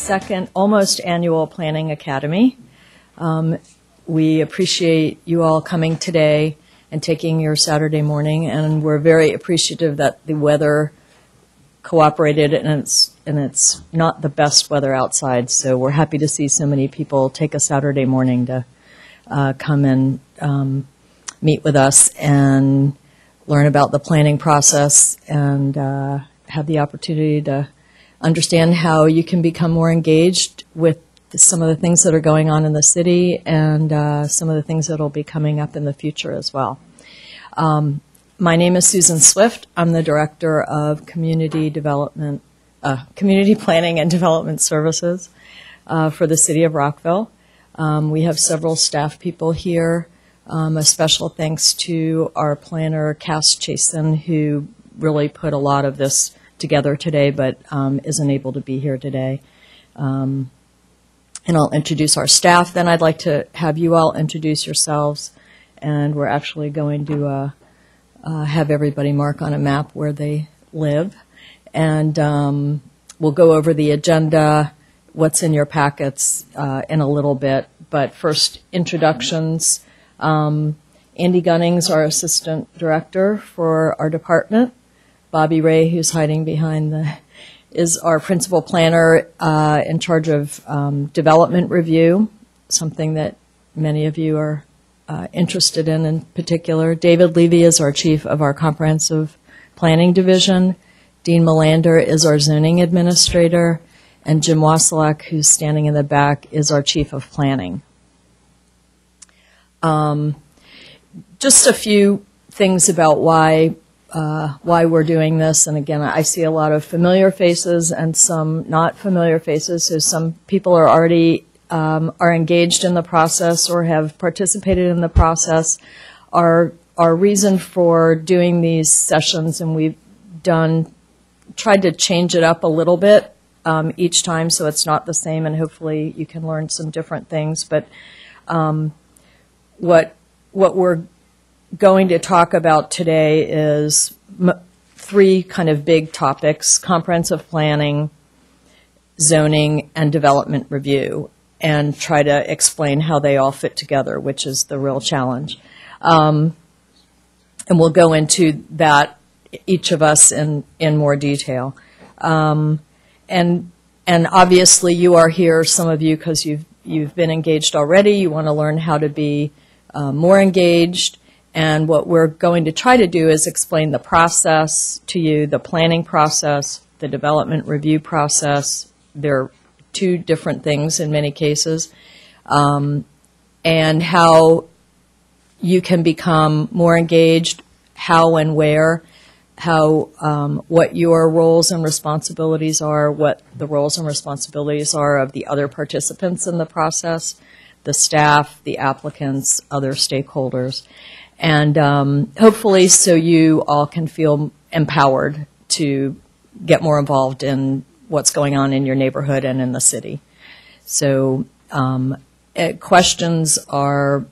second almost annual Planning Academy. We appreciate you all coming today and taking your Saturday morning, and we're very appreciative that the weather cooperated, and it's not the best weather outside, so we're happy to see so many people take a Saturday morning to come and meet with us and learn about the planning process and have the opportunity to understand how you can become more engaged with some of the things that are going on in the city and some of the things that will be coming up in the future as well. My name is Susan Swift. I'm the Director of Community Development, Community Planning and Development Services for the City of Rockville. We have several staff people here. A special thanks to our planner, Cass Chasen, who really put a lot of this together today, but isn't able to be here today. And I'll introduce our staff. Then I'd like to have you all introduce yourselves, and we're actually going to have everybody mark on a map where they live. And we'll go over the agenda, what's in your packets in a little bit. But first, introductions. Andy Gunnings, our Assistant Director for our department. Bobby Ray, who's hiding behind is our Principal Planner in charge of development review, something that many of you are interested in particular. David Levy is our Chief of our Comprehensive Planning Division. Dean Melander is our Zoning Administrator. And Jim Wasilak, who's standing in the back, is our Chief of Planning. Just a few things about why we're doing this. And again, I see a lot of familiar faces and some not familiar faces. So some people are already are engaged in the process or have participated in the process. Our reason for doing these sessions, and we've tried to change it up a little bit each time, so it's not the same, and hopefully you can learn some different things. But what we're going to talk about today is three kind of big topics: comprehensive planning, zoning, and development review, and try to explain how they all fit together, which is the real challenge. And we'll go into that, each of us, in more detail. And obviously you are here, some of you, because you've been engaged already. You want to learn how to be more engaged. And what we're going to try to do is explain the process to you, the planning process, the development review process. They're two different things in many cases, and how you can become more engaged, how and where, what your roles and responsibilities are, what the roles and responsibilities are of the other participants in the process, the staff, the applicants, other stakeholders. And hopefully so you all can feel empowered to get more involved in what's going on in your neighborhood and in the city. So questions are,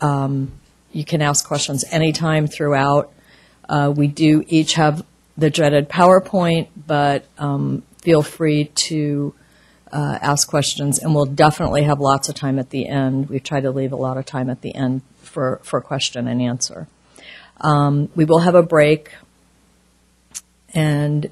you can ask questions anytime throughout. We do each have the dreaded PowerPoint, but feel free to ask questions, and we'll definitely have lots of time at the end. We've tried to leave a lot of time at the end for question and answer. We will have a break, and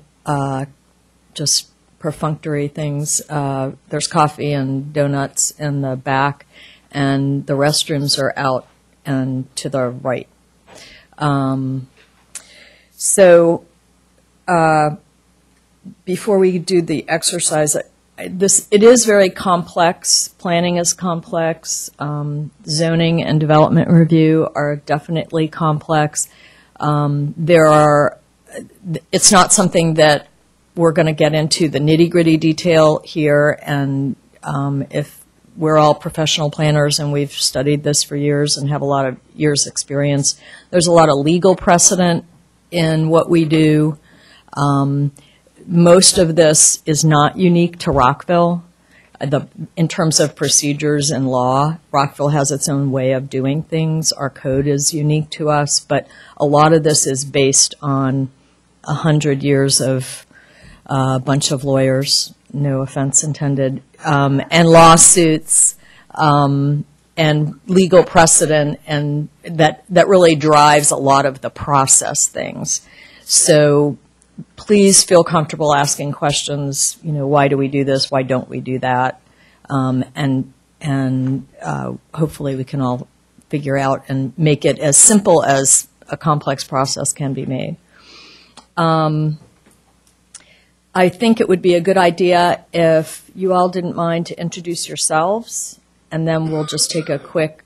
just perfunctory things. There's coffee and donuts in the back, and the restrooms are out and to the right. So before we do the exercise, it is very complex. Planning is complex. Zoning and development review are definitely complex. It's not something that we're going to get into the nitty-gritty detail here, and if we're all professional planners and we've studied this for years and have a lot of years' experience, there's a lot of legal precedent in what we do. Most of this is not unique to Rockville. In terms of procedures and law, Rockville has its own way of doing things. Our code is unique to us, but a lot of this is based on 100 years of a bunch of lawyers no offense intended, and lawsuits, and legal precedent, and that really drives a lot of the process things. So please feel comfortable asking questions. Why do we do this? Why don't we do that? And hopefully we can all figure out and make it as simple as a complex process can be made. I think it would be a good idea if you all didn't mind to introduce yourselves, and then we'll just take a quick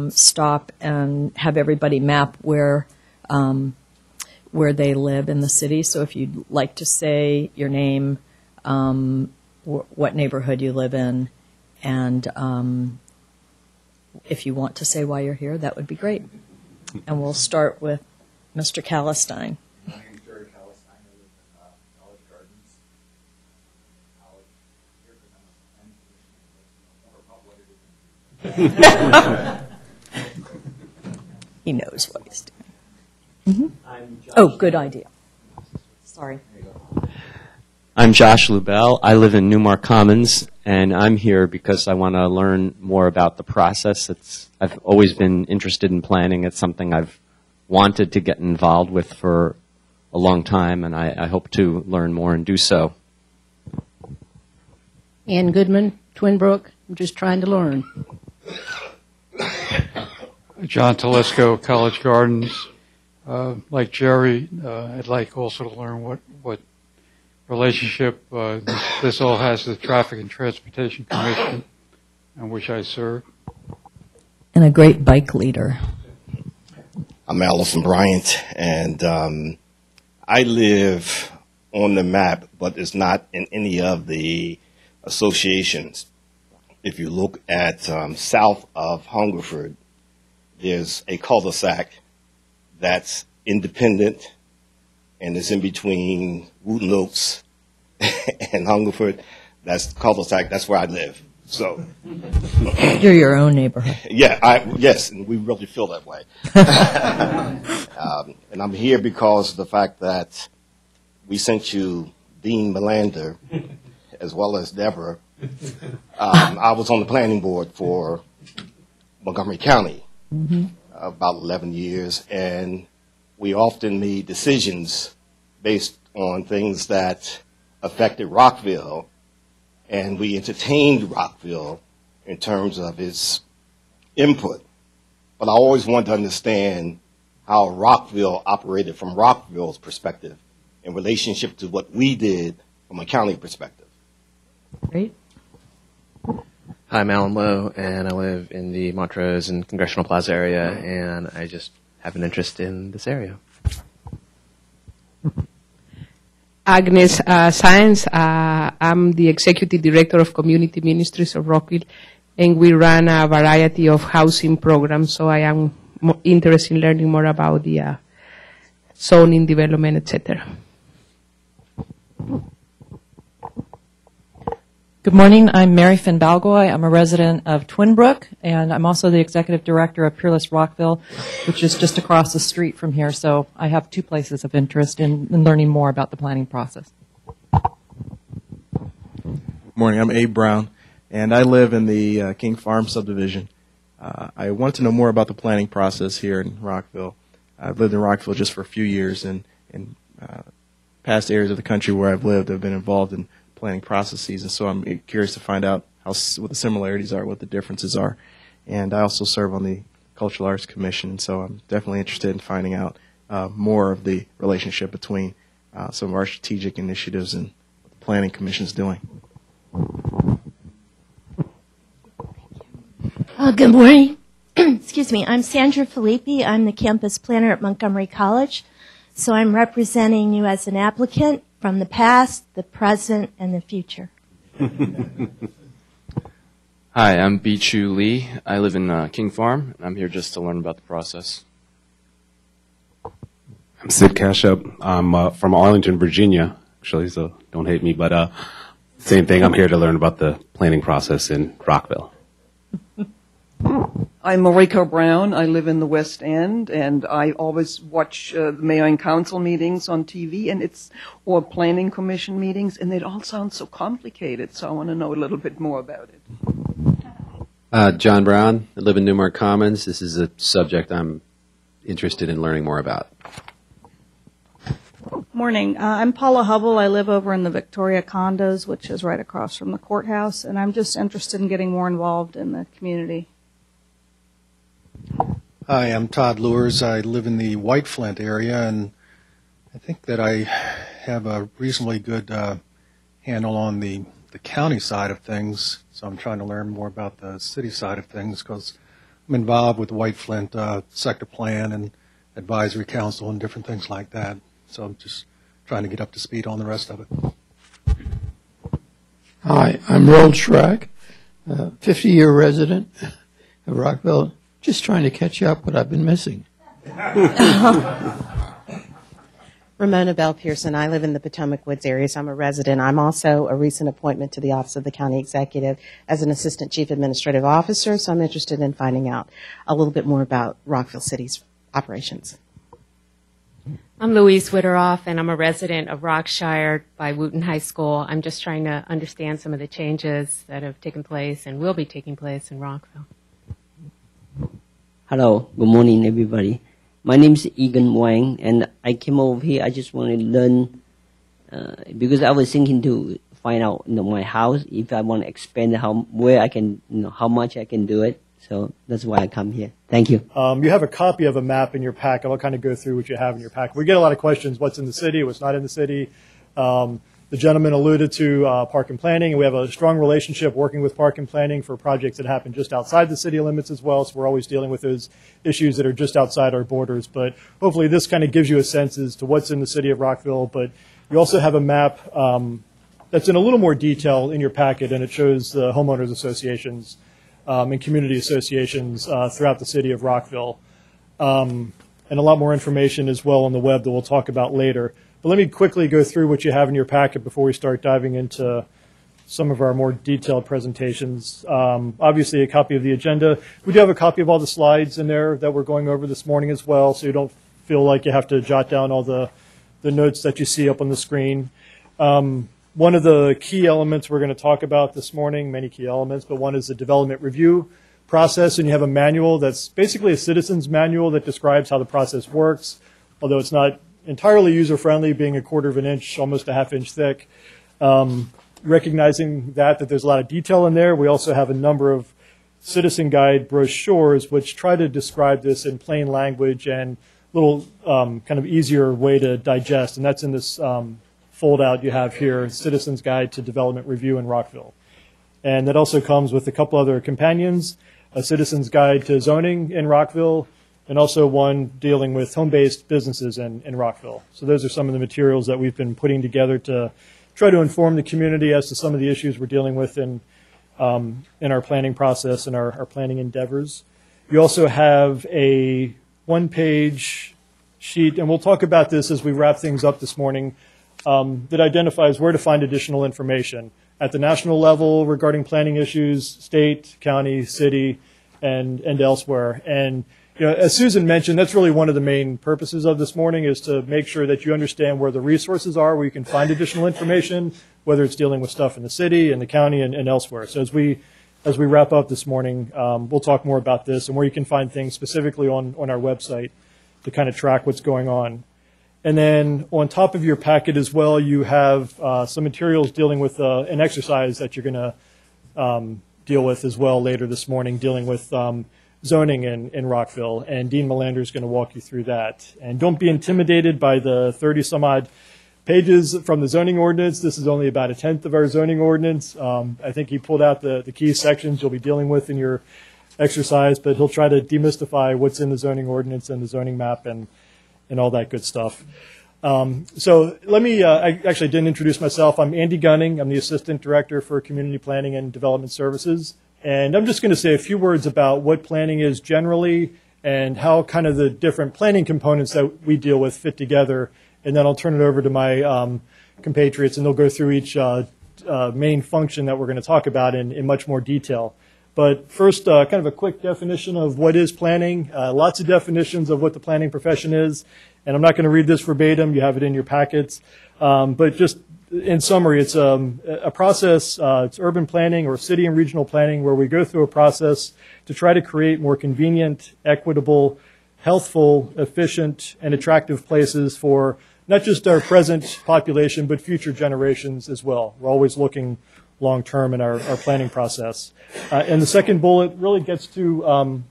stop and have everybody map where they live in the city. So if you'd like to say your name, what neighborhood you live in, and if you want to say why you're here, that would be great. And we'll start with Mr. Calistine. My name is Jerry Calistine. I live in College Gardens. College here because I'm a planning commissioner. He knows what he's doing. Oh, good idea. Sorry. I'm Josh Lubell. I live in Newmark Commons, and I'm here because I want to learn more about the process. I've always been interested in planning. It's something I've wanted to get involved with for a long time, and I hope to learn more and do so. Ann Goodman, Twin Brook. I'm just trying to learn. John Telesco, College Gardens. Like Jerry, I'd like also to learn what relationship this all has to the Traffic and Transportation Commission, in which I serve. And a great bike leader. I'm Allison Bryant, and I live on the map, but it's not in any of the associations. If you look at south of Hungerford, there's a cul-de-sac that's independent, and it's in between Wooten Oaks and Hungerford. That's cul-de-sac. That's where I live. So You're your own neighborhood. yeah, yes, and we really feel that way. And I'm here because of the fact that we sent you Dean Melander, as well as Deborah. I was on the planning board for Montgomery County about 11 years, and we often made decisions based on things that affected Rockville, and we entertained Rockville in terms of its input. But I always wanted to understand how Rockville operated from Rockville's perspective in relationship to what we did from a county perspective. Great. Hi, I'm Alan Lowe, and I live in the Montrose and Congressional Plaza area, and I just have an interest in this area. Agnes Sáenz. I'm the Executive Director of Community Ministries of Rockville, and we run a variety of housing programs, so I am interested in learning more about the zoning, development, etc. Good morning. I'm Mary Finn Balgoy. I'm a resident of Twin Brook, and I'm also the executive director of Peerless Rockville, which is just across the street from here. So I have two places of interest in learning more about the planning process. Good morning. I'm Abe Brown, and I live in the King Farm subdivision. I want to know more about the planning process here in Rockville. I've lived in Rockville just for a few years, and in past areas of the country where I've lived, I've been involved in planning processes, and so I'm curious to find out what the similarities are, what the differences are. And I also serve on the Cultural Arts Commission, and so I'm definitely interested in finding out more of the relationship between some of our strategic initiatives and what the Planning Commission is doing. Good morning. Excuse me. I'm Sandra Filippi. I'm the campus planner at Montgomery College. So I'm representing you as an applicant from the past, the present, and the future. Hi, I'm Bichu Lee. I live in King Farm, and I'm here just to learn about the process. I'm Sid Kashup. I'm from Arlington, Virginia, actually, so don't hate me. But same thing, I'm here to learn about the planning process in Rockville. I'm Mariko Brown. I live in the West End, and I always watch the mayor and council meetings on TV, or planning commission meetings, and it all sounds so complicated. So I want to know a little bit more about it. John Brown. I live in Newmark Commons. This is a subject I'm interested in learning more about. Morning. I'm Paula Hubble. I live over in the Victoria Condos, which is right across from the courthouse, and I'm just interested in getting more involved in the community. Hi, I'm Todd Lures. I live in the White Flint area, and I think that I have a reasonably good handle on the county side of things, so I'm trying to learn more about the city side of things because I'm involved with the White Flint sector plan and advisory council and different things like that. So I'm just trying to get up to speed on the rest of it. Hi, I'm Roll Schrack, 50-year resident of Rockville. Just trying to catch up what I've been missing. Ramona Bell Pearson. I live in the Potomac Woods area, so I'm a resident. I'm also a recent appointment to the Office of the County Executive as an Assistant Chief Administrative Officer, so I'm interested in finding out a little bit more about Rockville City's operations. I'm Louise Witteroff, and I'm a resident of Rockshire by Wooten High School. I'm just trying to understand some of the changes that have taken place and will be taking place in Rockville. Hello, good morning, everybody. My name is Egan Wang, and I came over here. I just want to learn because I was thinking to find out, my house if I want to expand where I can, how much I can do it. So that's why I come here. Thank you. You have a copy of a map in your packet. I'll kind of go through what you have in your packet. We get a lot of questions: what's in the city, what's not in the city. The gentleman alluded to park and planning, and we have a strong relationship working with park and planning for projects that happen just outside the city limits as well. So we're always dealing with those issues that are just outside our borders. But hopefully this kind of gives you a sense as to what's in the city of Rockville. But you also have a map that's in a little more detail in your packet, and it shows the homeowners associations and community associations throughout the city of Rockville. And a lot more information as well on the web that we'll talk about later. But let me quickly go through what you have in your packet before we start diving into some of our more detailed presentations. Obviously, a copy of the agenda. We do have a copy of all the slides in there that we're going over this morning as well, so you don't feel like you have to jot down all the notes that you see up on the screen. One of the key elements we're going to talk about this morning, many key elements, but one is the development review process, and you have a manual that's basically a citizen's manual that describes how the process works, although it's not entirely user-friendly, being 1/4 of an inch, almost a 1/2 inch thick. Recognizing that there's a lot of detail in there, we also have a number of citizen guide brochures which try to describe this in plain language and little kind of easier way to digest, and that's in this fold-out you have here, Citizen's Guide to Development Review in Rockville. And that also comes with a couple other companions, a Citizen's Guide to Zoning in Rockville, and also one dealing with home-based businesses in Rockville. So those are some of the materials that we've been putting together to try to inform the community as to some of the issues we're dealing with in our planning process and our planning endeavors. You also have a one-page sheet, and we'll talk about this as we wrap things up this morning, that identifies where to find additional information at the national level regarding planning issues, state, county, city, and elsewhere. And as Susan mentioned, that's really one of the main purposes of this morning, is to make sure that you understand where the resources are, where you can find additional information, whether it's dealing with stuff in the city and the county and elsewhere. So as we wrap up this morning, we'll talk more about this and where you can find things specifically on our website to kind of track what's going on. And then on top of your packet as well, you have some materials dealing with an exercise that you're going to deal with as well later this morning, dealing with zoning in Rockville, and Dean Melander is going to walk you through that. And don't be intimidated by the 30-some-odd pages from the zoning ordinance. This is only about 1/10 of our zoning ordinance. I think he pulled out the key sections you'll be dealing with in your exercise, but he'll try to demystify what's in the zoning ordinance and the zoning map and all that good stuff. So let me, I actually didn't introduce myself. I'm Andy Gunning. I'm the Assistant Director for Community Planning and Development Services. And I'm just going to say a few words about what planning is generally and how kind of the different planning components that we deal with fit together. And then I'll turn it over to my compatriots, and they'll go through each main function that we're going to talk about in much more detail. But first, kind of a quick definition of what is planning. Lots of definitions of what the planning profession is. And I'm not going to read this verbatim. You have it in your packets. But just in summary, it's a process. It's urban planning or city and regional planning where we go through a process to try to create more convenient, equitable, healthful, efficient, and attractive places for not just our present population, but future generations as well. We're always looking long-term in our planning process. And the second bullet really gets to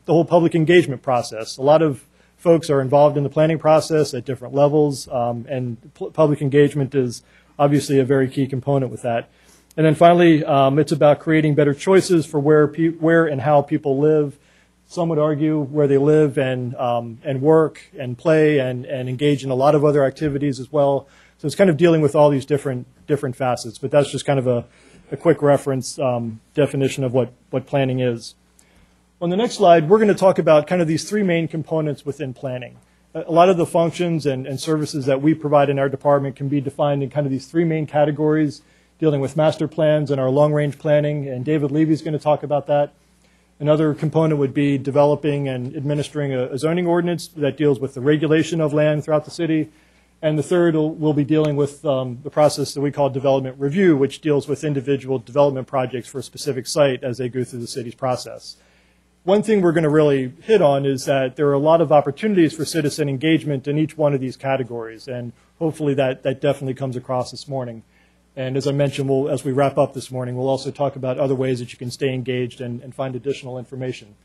the whole public engagement process. A lot of folks are involved in the planning process at different levels, and public engagement is obviously a very key component with that. And then finally, it's about creating better choices for where and how people live. Some would argue where they live and work and play and engage in a lot of other activities as well. So it's kind of dealing with all these different facets. But that's just kind of a quick reference definition of what planning is. On the next slide, we're going to talk about kind of these three main components within planning. A lot of the functions and services that we provide in our department can be defined in kind of these three main categories, dealing with master plans and our long-range planning, and David Levy is going to talk about that. Another component would be developing and administering a zoning ordinance that deals with the regulation of land throughout the city. And the third will be dealing with the process that we call development review, which deals with individual development projects for a specific site as they go through the city's process. One thing we're going to really hit on is that there are a lot of opportunities for citizen engagement in each one of these categories, and hopefully that definitely comes across this morning. And as I mentioned, as we wrap up this morning, we'll also talk about other ways that you can stay engaged and find additional information.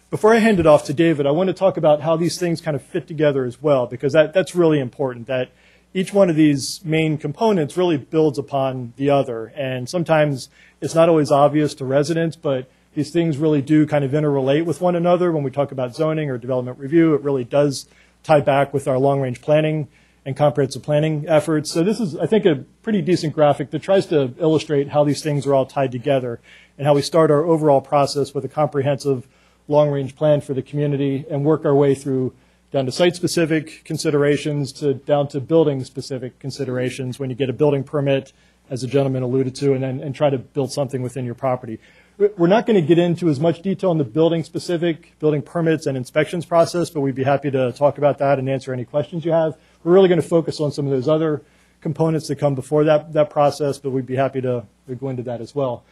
Before I hand it off to David, I want to talk about how these things kind of fit together as well, because that's really important, that each one of these main components really builds upon the other. And sometimes it's not always obvious to residents, but these things really do kind of interrelate with one another. When we talk about zoning or development review, it really does tie back with our long-range planning and comprehensive planning efforts. So this is, I think, a pretty decent graphic that tries to illustrate how these things are all tied together and how we start our overall process with a comprehensive long-range plan for the community and work our way through down to site-specific considerations down to building-specific considerations when you get a building permit, as the gentleman alluded to, and try to build something within your property. We're not going to get into as much detail on the building-specific, building permits and inspections process, but we'd be happy to talk about that and answer any questions you have. We're really going to focus on some of those other components that come before that process, but we'd be happy to go into that as well.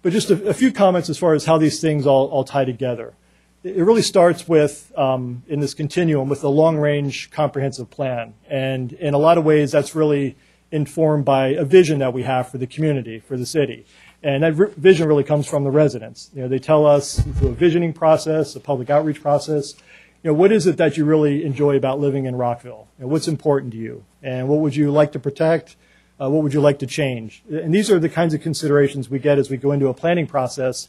But just a few comments as far as how these things all tie together. It really starts with, in this continuum, with the long-range comprehensive plan. And in a lot of ways, that's really informed by a vision that we have for the community, for the city. And that vision really comes from the residents. They tell us through a visioning process, a public outreach process, what is it that you really enjoy about living in Rockville? What's important to you? And what would you like to protect? What would you like to change? And these are the kinds of considerations we get as we go into a planning process.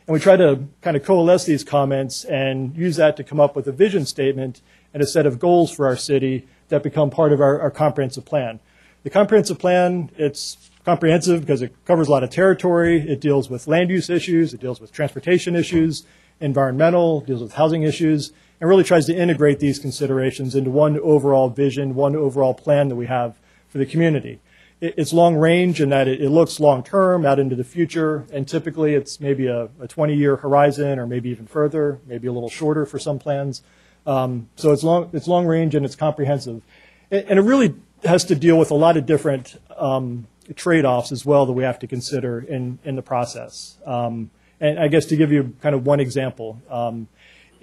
And we try to kind of coalesce these comments and use that to come up with a vision statement and a set of goals for our city that become part of our comprehensive plan. The comprehensive plan, it's comprehensive because it covers a lot of territory. It deals with land use issues. It deals with transportation issues, environmental, deals with housing issues, and really tries to integrate these considerations into one overall vision, one overall plan that we have for the community. It's long range in that it looks long term out into the future, and typically it's maybe a 20-year horizon or maybe even further, maybe a little shorter for some plans. So it's long range and it's comprehensive. And it really has to deal with a lot of different trade-offs as well that we have to consider in the process. And I guess to give you kind of one example,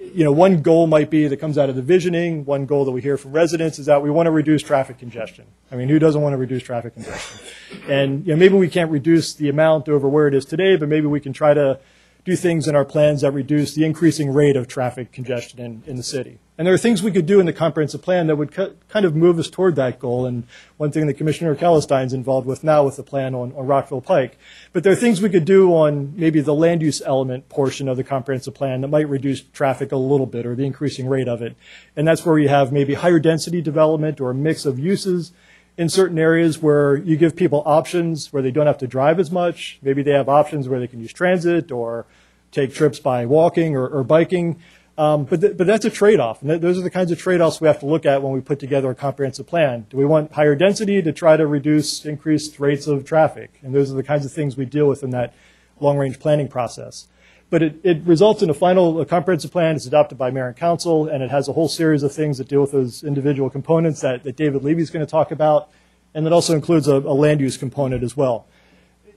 one goal might be that comes out of the visioning. One goal that we hear from residents is that we want to reduce traffic congestion. I mean, who doesn't want to reduce traffic congestion? And maybe we can't reduce the amount over where it is today, but maybe we can try to do things in our plans that reduce the increasing rate of traffic congestion in the city. And there are things we could do in the comprehensive plan that would kind of move us toward that goal. And one thing that Commissioner Kallenstein's involved with now with the plan on Rockville Pike. But there are things we could do on maybe the land use element portion of the comprehensive plan that might reduce traffic a little bit or the increasing rate of it. And that's where you have maybe higher density development or a mix of uses in certain areas where you give people options where they don't have to drive as much. Maybe they have options where they can use transit or take trips by walking or biking. But that's a trade-off. And those are the kinds of trade-offs we have to look at when we put together a comprehensive plan. Do we want higher density to try to reduce increased rates of traffic? And those are the kinds of things we deal with in that long-range planning process. But it results in a final comprehensive plan. It's adopted by mayor and council, and it has a whole series of things that deal with those individual components that David Levy is going to talk about, and it also includes a land use component as well.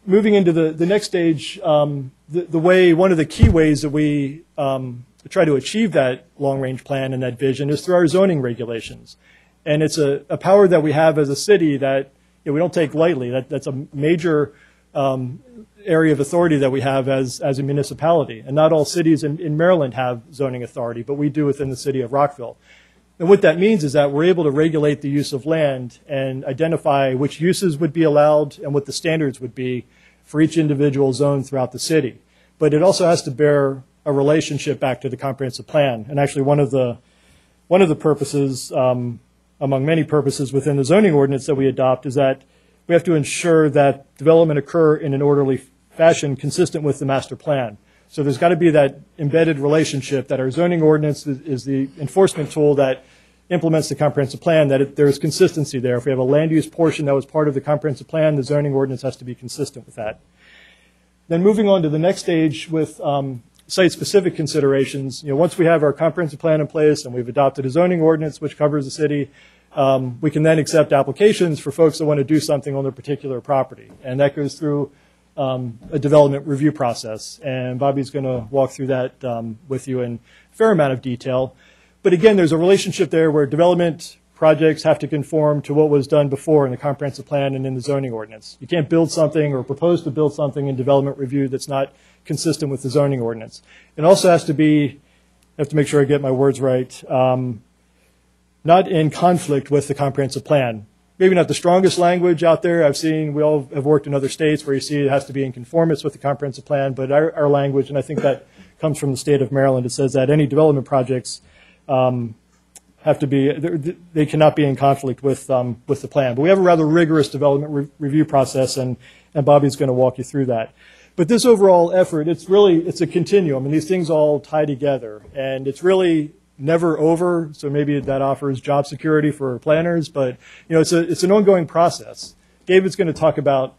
Moving into the next stage, one of the key ways that we try to achieve that long-range plan and that vision is through our zoning regulations. And it's a power that we have as a city that we don't take lightly. That's a major area of authority that we have as a municipality. And not all cities in Maryland have zoning authority, but we do within the city of Rockville. And what that means is that we're able to regulate the use of land and identify which uses would be allowed and what the standards would be for each individual zone throughout the city. But it also has to bear a relationship back to the comprehensive plan. And actually one of the purposes, among many purposes within the zoning ordinance that we adopt, is that we have to ensure that development occur in an orderly fashion consistent with the master plan. So there's got to be that embedded relationship that our zoning ordinance is the enforcement tool that implements the comprehensive plan, that there's consistency there. If we have a land use portion that was part of the comprehensive plan, the zoning ordinance has to be consistent with that. Then moving on to the next stage with site-specific considerations, once we have our comprehensive plan in place and we've adopted a zoning ordinance which covers the city, we can then accept applications for folks that want to do something on their particular property. And that goes through a development review process. And Bobby's going to walk through that with you in a fair amount of detail. But again, there's a relationship there where development projects have to conform to what was done before in the comprehensive plan and in the zoning ordinance. You can't build something or propose to build something in development review that's not consistent with the zoning ordinance. It also has to be, I have to make sure I get my words right, not in conflict with the comprehensive plan. Maybe not the strongest language out there. I've seen, we all have worked in other states where you see it has to be in conformance with the comprehensive plan, but our language, and I think that comes from the state of Maryland, it says that any development projects have to be, they cannot be in conflict with the plan. But we have a rather rigorous development review process, and Bobby's going to walk you through that. But this overall effort, it's a continuum, and these things all tie together, and it's really never over. So maybe that offers job security for planners, but it's an ongoing process. David's going to talk about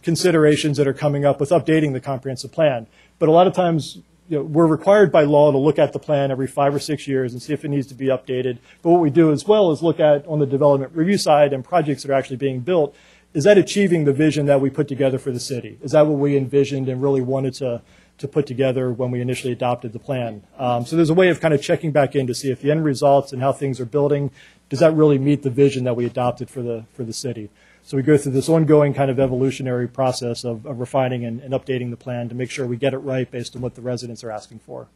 considerations that are coming up with updating the comprehensive plan, but a lot of times we're required by law to look at the plan every 5 or 6 years and see if it needs to be updated. But what we do as well is look at, on the development review side and projects that are actually being built, is that achieving the vision that we put together for the city? Is that what we envisioned and really wanted to put together when we initially adopted the plan? So there's a way of kind of checking back in to see if the end results and how things are building, does that really meet the vision that we adopted for the city? So we go through this ongoing kind of evolutionary process of refining and updating the plan to make sure we get it right based on what the residents are asking for.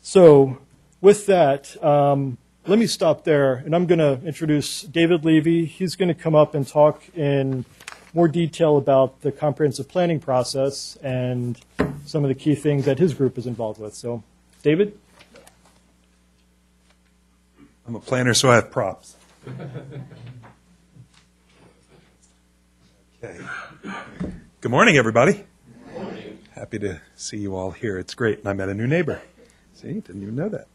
So with that, let me stop there, and I'm going to introduce David Levy. He's going to come up and talk in more detail about the comprehensive planning process and some of the key things that his group is involved with. So, David? I'm a planner, so I have props. Okay. Good morning, everybody. Good morning. Happy to see you all here. It's great. And I met a new neighbor. See, didn't even know that.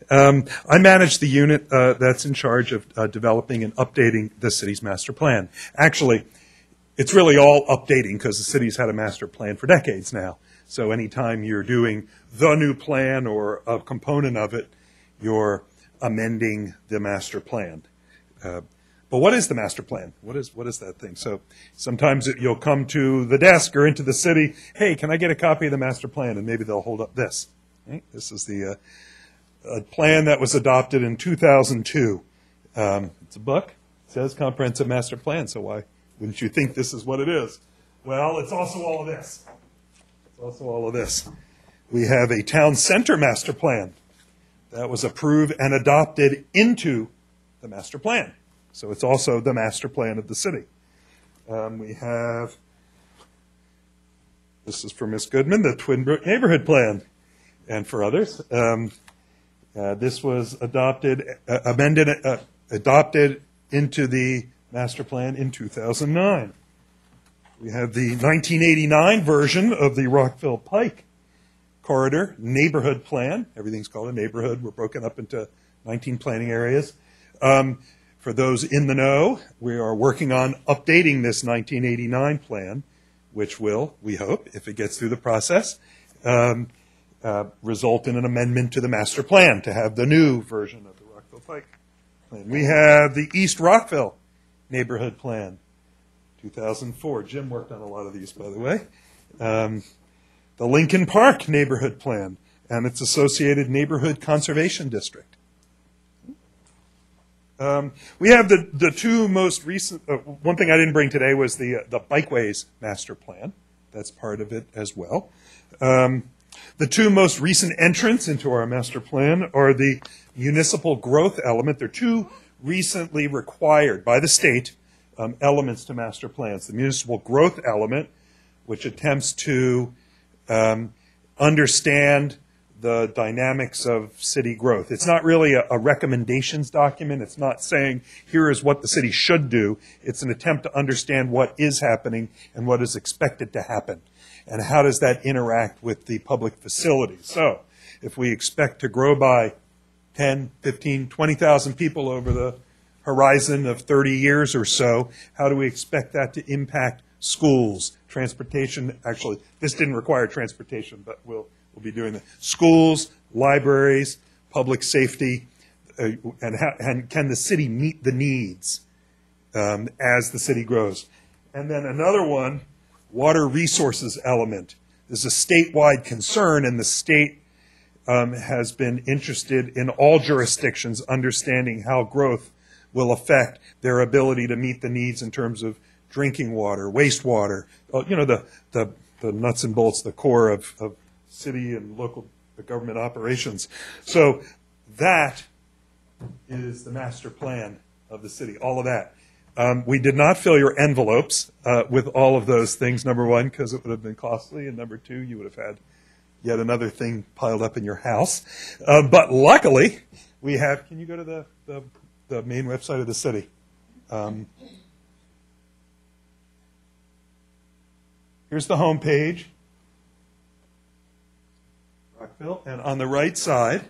I manage the unit that's in charge of developing and updating the city's master plan. Actually, it's really all updating because the city's had a master plan for decades now. So anytime you're doing the new plan or a component of it, you're amending the master plan. But what is the master plan? What is that thing? So sometimes you'll come to the desk or into the city, hey, can I get a copy of the master plan? And maybe they'll hold up this. Right? This is the plan that was adopted in 2002. It's a book. It says Comprehensive Master Plan, so why wouldn't you think this is what it is? Well, it's also all of this. It's also all of this. We have a town center master plan that was approved and adopted into the master plan. So it's also the master plan of the city. We have, this is for Ms. Goodman, the Twin Brook Neighborhood Plan. And for others, this was adopted into the master plan in 2009. We have the 1989 version of the Rockville Pike Corridor Neighborhood Plan. Everything's called a neighborhood. We're broken up into 19 planning areas. For those in the know, we are working on updating this 1989 plan which will, we hope, if it gets through the process, result in an amendment to the master plan to have the new version of the Rockville Pike plan. We have the East Rockville Neighborhood Plan, 2004. Jim worked on a lot of these, by the way. The Lincoln Park Neighborhood Plan and its associated Neighborhood Conservation District. We have the two most recent, one thing I didn't bring today was the Bikeways Master Plan. That's part of it as well. The two most recent entrants into our master plan are the municipal growth element. They're two recently required by the state elements to master plans. The municipal growth element, which attempts to understand the dynamics of city growth. It's not really a recommendations document. It's not saying here is what the city should do. It's an attempt to understand what is happening and what is expected to happen. And how does that interact with the public facilities? So if we expect to grow by 10, 15, 20,000 people over the horizon of 30 years or so, how do we expect that to impact schools, transportation? Actually, this didn't require transportation, but we'll be doing that. Schools, libraries, public safety, and can the city meet the needs as the city grows? And then another one, water resources element. This is a statewide concern, and the state has been interested in all jurisdictions understanding how growth will affect their ability to meet the needs in terms of drinking water, wastewater, the nuts and bolts, the core of city and local government operations. So that is the master plan of the city, all of that. We did not fill your envelopes with all of those things, number one, because it would have been costly, and number two, you would have had yet another thing piled up in your house. But luckily, we have, can you go to the main website of the city? Here's the home page, Rockville, and on the right side,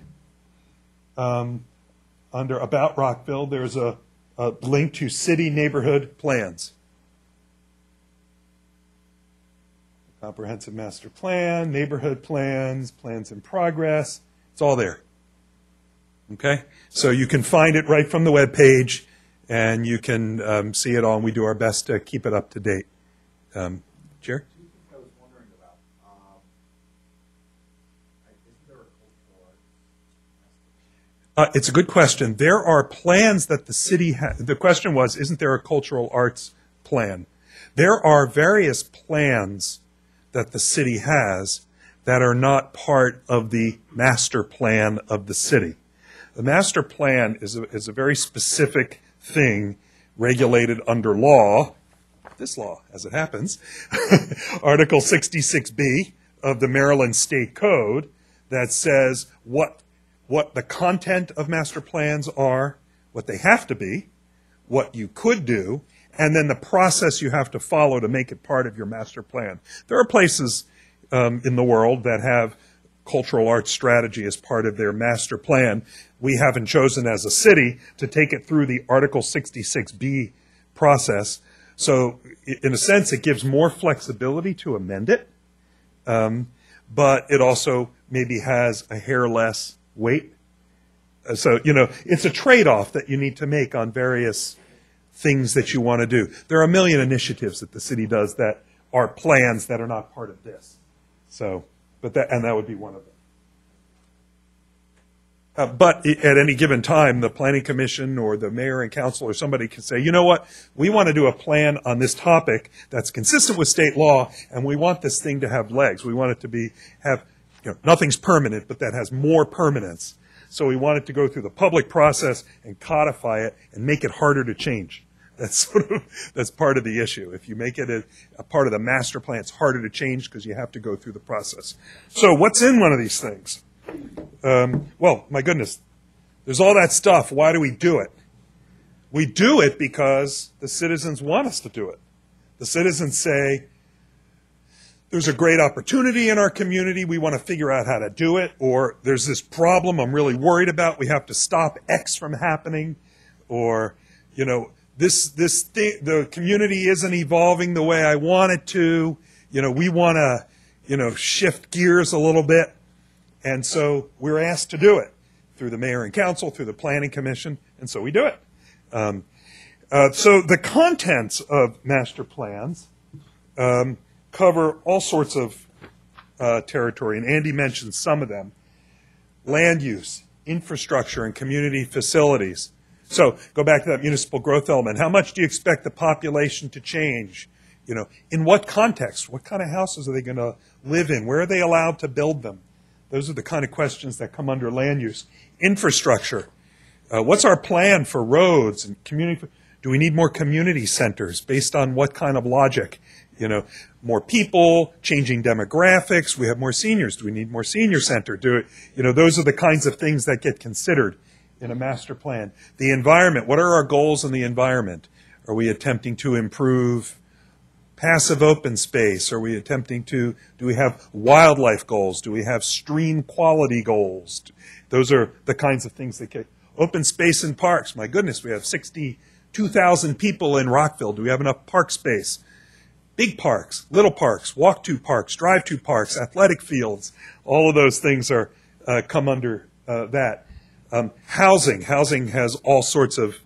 under About Rockville, there's a link to city neighborhood plans. Comprehensive master plan, neighborhood plans, plans in progress. It's all there. Okay? So you can find it right from the web page, and you can see it all, and we do our best to keep it up to date. Jerry? I was wondering about, isn't there a cultural arts? It's a good question. There are plans that the city has. The question was, isn't there a cultural arts plan? There are various plans that the city has that are not part of the master plan of the city. The master plan is a very specific thing regulated under law, this law as it happens, Article 66B of the Maryland State Code, that says what the content of master plans are, what they have to be, what you could do, and then the process you have to follow to make it part of your master plan. There are places in the world that have cultural arts strategy as part of their master plan. We haven't chosen as a city to take it through the Article 66B process. So in a sense, it gives more flexibility to amend it, but it also maybe has a hair less weight. So, it's a trade-off that you need to make on various things that you want to do. There are a million initiatives that the city does that are plans that are not part of this. So, that would be one of them. But at any given time, the planning commission or the mayor and council or somebody can say, you know what, we want to do a plan on this topic that's consistent with state law, and we want this thing to have legs. We want it to have nothing's permanent, but that has more permanence. So we want it to go through the public process and codify it and make it harder to change. That's part of the issue. If you make it a part of the master plan, it's harder to change because you have to go through the process. So what's in one of these things? Well, my goodness, there's all that stuff. Why do we do it? We do it because the citizens want us to do it. The citizens say, there's a great opportunity in our community, we want to figure out how to do it, or there's this problem I'm really worried about, we have to stop X from happening, or, this thing, the community isn't evolving the way I want it to, we want to, shift gears a little bit. And so we're asked to do it through the mayor and council, through the planning commission, and so we do it. So the contents of master plans cover all sorts of territory, and Andy mentioned some of them. Land use, infrastructure, and community facilities. So go back to that municipal growth element. How much do you expect the population to change? In what context? What kind of houses are they going to live in? Where are they allowed to build them? Those are the kind of questions that come under land use. Infrastructure. What's our plan for roads and community? Do we need more community centers based on what kind of logic? More people, changing demographics. We have more seniors. Do we need more senior center? Those are the kinds of things that get considered in a master plan. The environment. What are our goals in the environment? Are we attempting to improve passive open space? Are we attempting to, do we have wildlife goals? Do we have stream quality goals? Those are the kinds of things that get, open space and parks. My goodness, we have 62,000 people in Rockville. Do we have enough park space? Big parks, little parks, walk-to parks, drive-to parks, athletic fields. All of those things are come under that. Housing. Housing has all sorts of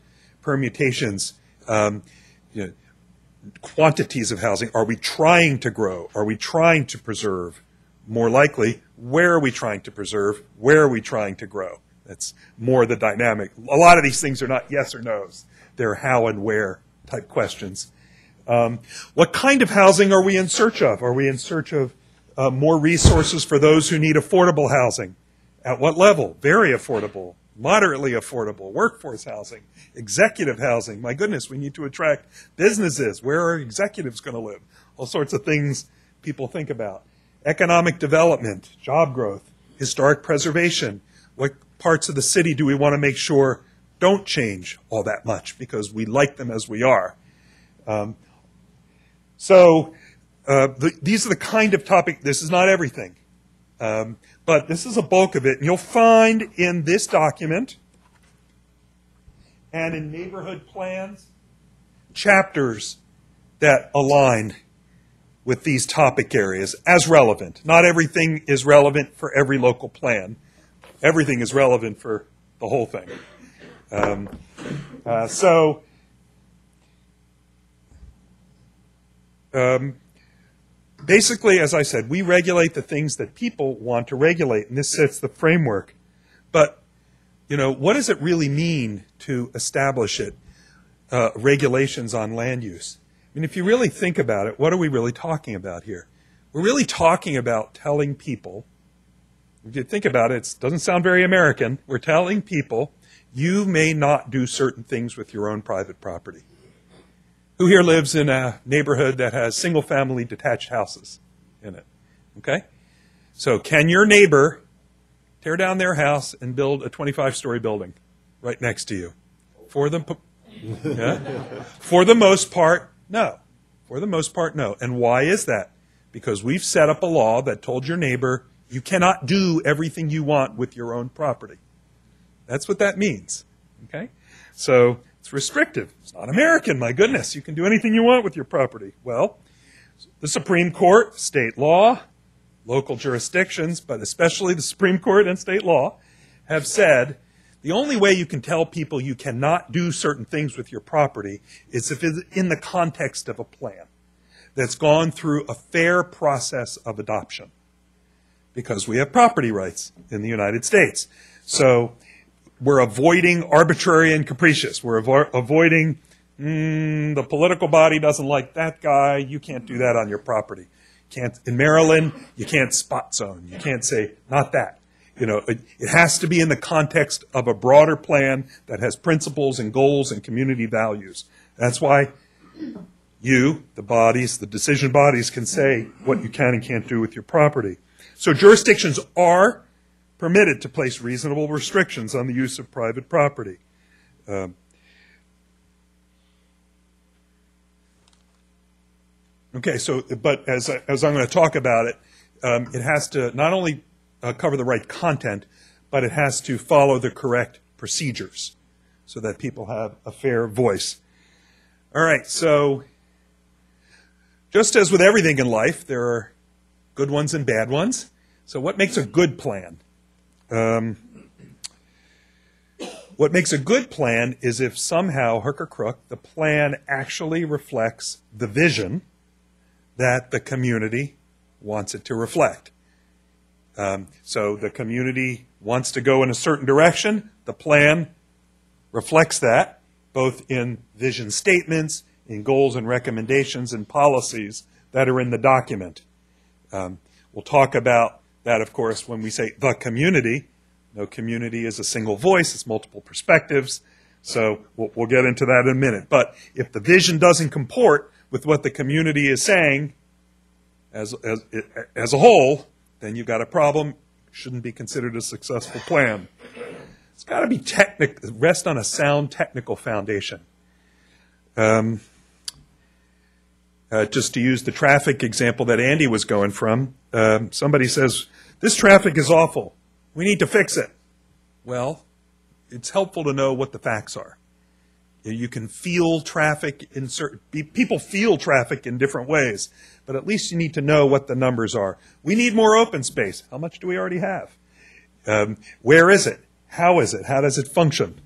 permutations. Quantities of housing. Are we trying to grow? Are we trying to preserve? More likely, where are we trying to preserve? Where are we trying to grow? That's more the dynamic. A lot of these things are not yes or no's. They're how and where type questions. What kind of housing are we in search of? Are we in search of more resources for those who need affordable housing? At what level? Very affordable, moderately affordable, workforce housing, executive housing. My goodness, we need to attract businesses. Where are executives going to live? All sorts of things people think about. Economic development, job growth, historic preservation. What parts of the city do we want to make sure don't change all that much because we like them as we are? These are the kind of topic, this is not everything, but this is a bulk of it. And you'll find in this document and in neighborhood plans chapters that align with these topic areas as relevant. Not everything is relevant for every local plan. Everything is relevant for the whole thing. Basically, as I said, we regulate the things that people want to regulate, and this sets the framework. But, what does it really mean to establish it, regulations on land use? I mean, if you really think about it, what are we really talking about here? We're really talking about telling people, if you think about it, it doesn't sound very American. We're telling people, you may not do certain things with your own private property. Who here lives in a neighborhood that has single-family detached houses in it? Okay? So can your neighbor tear down their house and build a 25-story building right next to you? For the most part, no. For the most part, no. And why is that? Because we've set up a law that told your neighbor you cannot do everything you want with your own property. That's what that means. Okay? So it's restrictive. It's not American, my goodness. You can do anything you want with your property. Well, the Supreme Court, state law, local jurisdictions, but especially the Supreme Court and state law, have said the only way you can tell people you cannot do certain things with your property is if it's in the context of a plan that's gone through a fair process of adoption. Because we have property rights in the United States. So we're avoiding arbitrary and capricious. We're avoiding, the political body doesn't like that guy, you can't do that on your property. In Maryland, you can't spot zone. You can't say, not that. It has to be in the context of a broader plan that has principles and goals and community values. That's why you, the bodies, the decision bodies, can say what you can and can't do with your property. So jurisdictions are permitted to place reasonable restrictions on the use of private property. Okay, but as I'm going to talk about it, it has to not only cover the right content, but it has to follow the correct procedures so that people have a fair voice. All right, so just as with everything in life, there are good ones and bad ones. So what makes a good plan? What makes a good plan is if somehow, hook or crook, the plan actually reflects the vision that the community wants it to reflect. So the community wants to go in a certain direction. The plan reflects that, both in vision statements, in goals and recommendations and policies that are in the document. We'll talk about that, of course, when we say the community. No community is a single voice, it's multiple perspectives. So we'll get into that in a minute. But if the vision doesn't comport with what the community is saying as a whole, then you've got a problem. It shouldn't be considered a successful plan. It's got to be rest on a sound technical foundation. Just to use the traffic example that Andy was going from, somebody says, this traffic is awful. We need to fix it. Well, it's helpful to know what the facts are. You can feel traffic in people feel traffic in different ways, but at least you need to know what the numbers are. We need more open space. How much do we already have? Where is it? How is it? How does it function?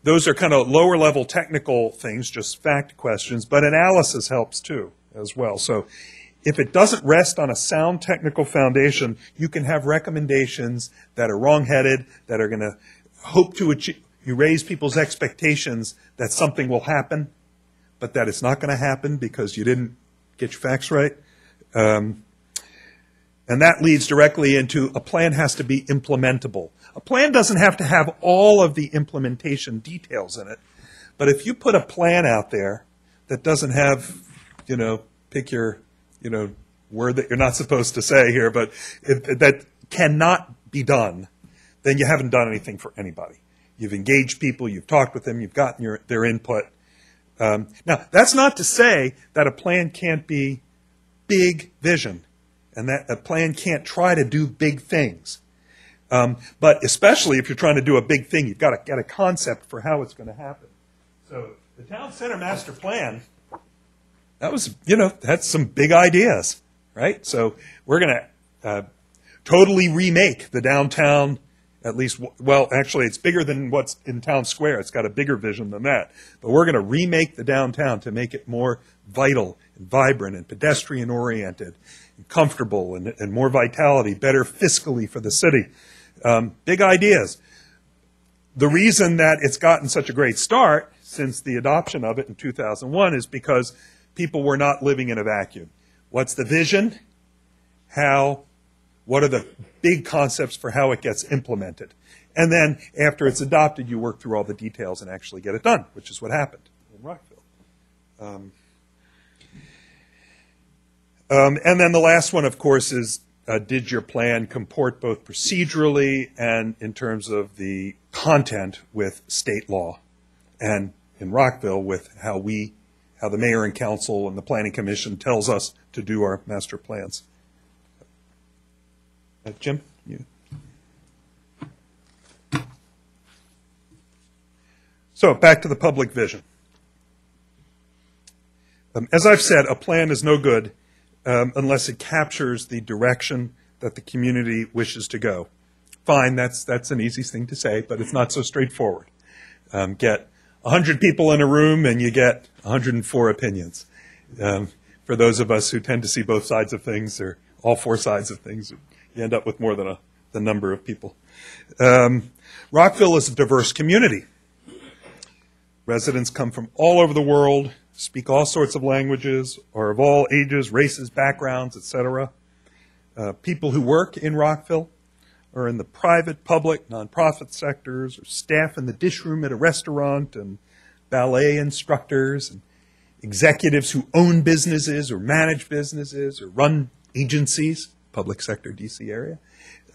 Those are kind of lower level technical things, just fact questions, but analysis helps too as well. So if it doesn't rest on a sound technical foundation, you can have recommendations that are wrong-headed, that are going to hope to achieve. You raise people's expectations that something will happen, but that it's not going to happen because you didn't get your facts right. And that leads directly into a plan has to be implementable. A plan doesn't have to have all of the implementation details in it, but if you put a plan out there that doesn't have, pick your word that you're not supposed to say here, but that cannot be done, then you haven't done anything for anybody. You've engaged people, you've talked with them, you've gotten their input. Now, that's not to say that a plan can't be big vision and that a plan can't try to do big things. But especially if you're trying to do a big thing, you've got to get a concept for how it's going to happen. So the Town Center Master Plan, that was, that's some big ideas, right? So we're going to totally remake the downtown, at least, well, actually, it's bigger than what's in Town Square. It's got a bigger vision than that. But we're going to remake the downtown to make it more vital and vibrant and pedestrian-oriented and comfortable and more vitality, better fiscally for the city. Big ideas. The reason that it's gotten such a great start since the adoption of it in 2001 is because people were not living in a vacuum. What's the vision? What are the big concepts for how it gets implemented? And then after it's adopted, you work through all the details and actually get it done, which is what happened in Rockville. And then the last one, of course, is did your plan comport both procedurally and in terms of the content with state law? And in Rockville, with how the mayor and council and the planning commission tells us to do our master plans. Jim, you. So back to the public vision. As I've said, a plan is no good unless it captures the direction that the community wishes to go. Fine, that's an easy thing to say, but it's not so straightforward. Get 100 people in a room and you get 104 opinions. For those of us who tend to see both sides of things or all four sides of things, you end up with more than the number of people. Rockville is a diverse community. Residents come from all over the world, speak all sorts of languages, are of all ages, races, backgrounds, etc. People who work in Rockville are in the private, public, nonprofit sectors, or staff in the dish room at a restaurant, and ballet instructors, and executives who own businesses or manage businesses or run agencies, public sector DC area,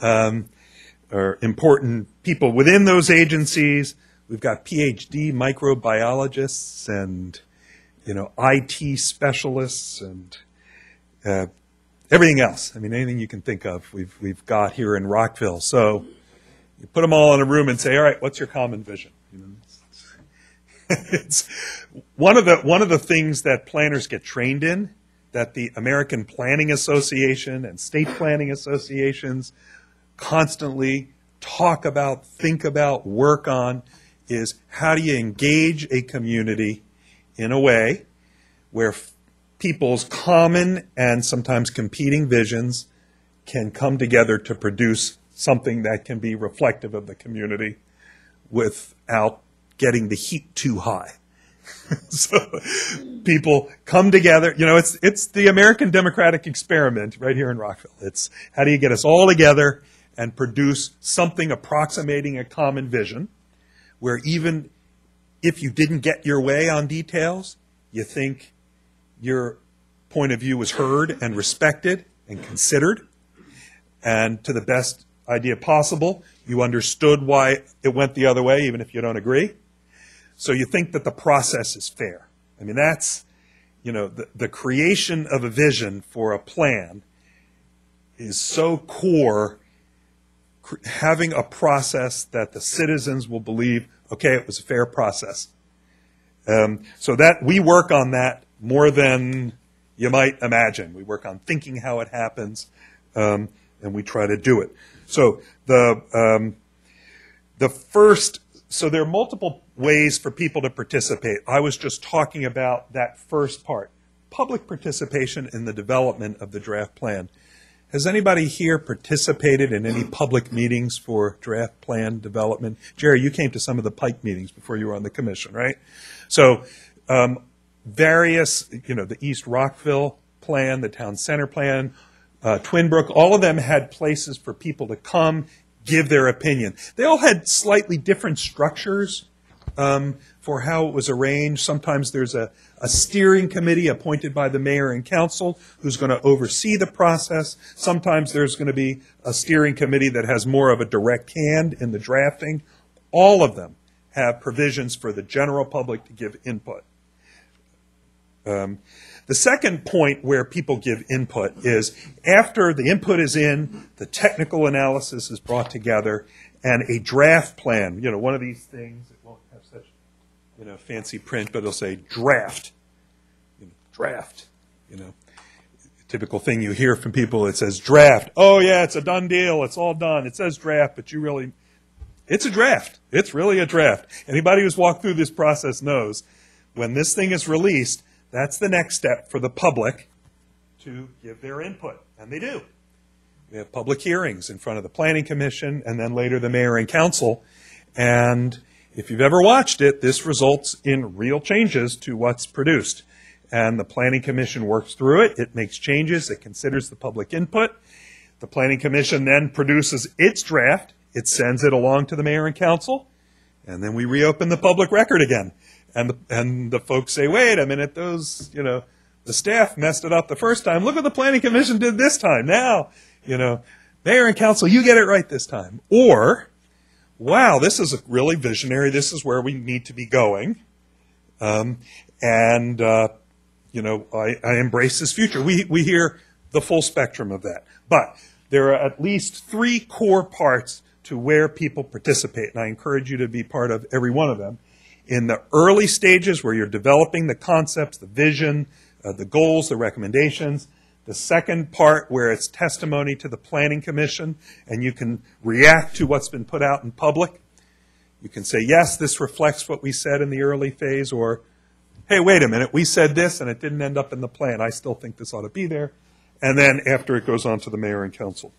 are important people within those agencies. We've got PhD microbiologists and IT specialists and everything else. I mean, anything you can think of, we've got here in Rockville. So you put them all in a room and say, all right, what's your common vision? It's one of the things that planners get trained in, that the American Planning Association and state planning associations constantly talk about, think about, work on, is how do you engage a community in a way where people's common and sometimes competing visions can come together to produce something that can be reflective of the community without getting the heat too high. So people come together. You know, it's the American democratic experiment right here in Rockville. It's how do you get us all together and produce something approximating a common vision where even if you didn't get your way on details, you think your point of view was heard and respected and considered, and to the best idea possible, you understood why it went the other way, even if you don't agree. So you think that the process is fair. I mean, that's, you know, the creation of a vision for a plan is so core, having a process that the citizens will believe, okay, it was a fair process. So that we work on that more than you might imagine. We work on thinking how it happens, and we try to do it. So the first, so there are multiple ways for people to participate. I was just talking about that first part, public participation in the development of the draft plan. Has anybody here participated in any public meetings for draft plan development? Jerry, you came to some of the Pike meetings before you were on the commission, right? So various, you know, the East Rockville plan, the Town Center plan, Twin Brook, all of them had places for people to come, give their opinion. They all had slightly different structures for how it was arranged. Sometimes there's a steering committee appointed by the mayor and council who's going to oversee the process. Sometimes there's going to be a steering committee that has more of a direct hand in the drafting. All of them have provisions for the general public to give input. The second point where people give input is after the input is in, the technical analysis is brought together, and a draft plan, you know, one of these things, it won't have such, you know, fancy print, but it'll say draft, draft, you know. Typical thing you hear from people, it says draft. Oh yeah, it's a done deal, it's all done. It says draft, but you really, it's a draft. It's really a draft. Anybody who's walked through this process knows when this thing is released, that's the next step for the public to give their input, and they do. We have public hearings in front of the Planning Commission and then later the mayor and council, and if you've ever watched it, this results in real changes to what's produced. And the Planning Commission works through it, it makes changes, it considers the public input. The Planning Commission then produces its draft, it sends it along to the mayor and council, and then we reopen the public record again. And the folks say, wait a minute, those, you know, the staff messed it up the first time. Look what the Planning Commission did this time. Now, you know, mayor and council, you get it right this time. Or, wow, this is really visionary. This is where we need to be going. You know, I embrace this future. We hear the full spectrum of that. But there are at least 3 core parts to where people participate, and I encourage you to be part of every one of them. In the early stages where you're developing the concepts, the vision, the goals, the recommendations. The second part where it's testimony to the Planning Commission and you can react to what's been put out in public. You can say, yes, this reflects what we said in the early phase, or, hey, wait a minute, we said this and it didn't end up in the plan. I still think this ought to be there. And then after it goes on to the mayor and council.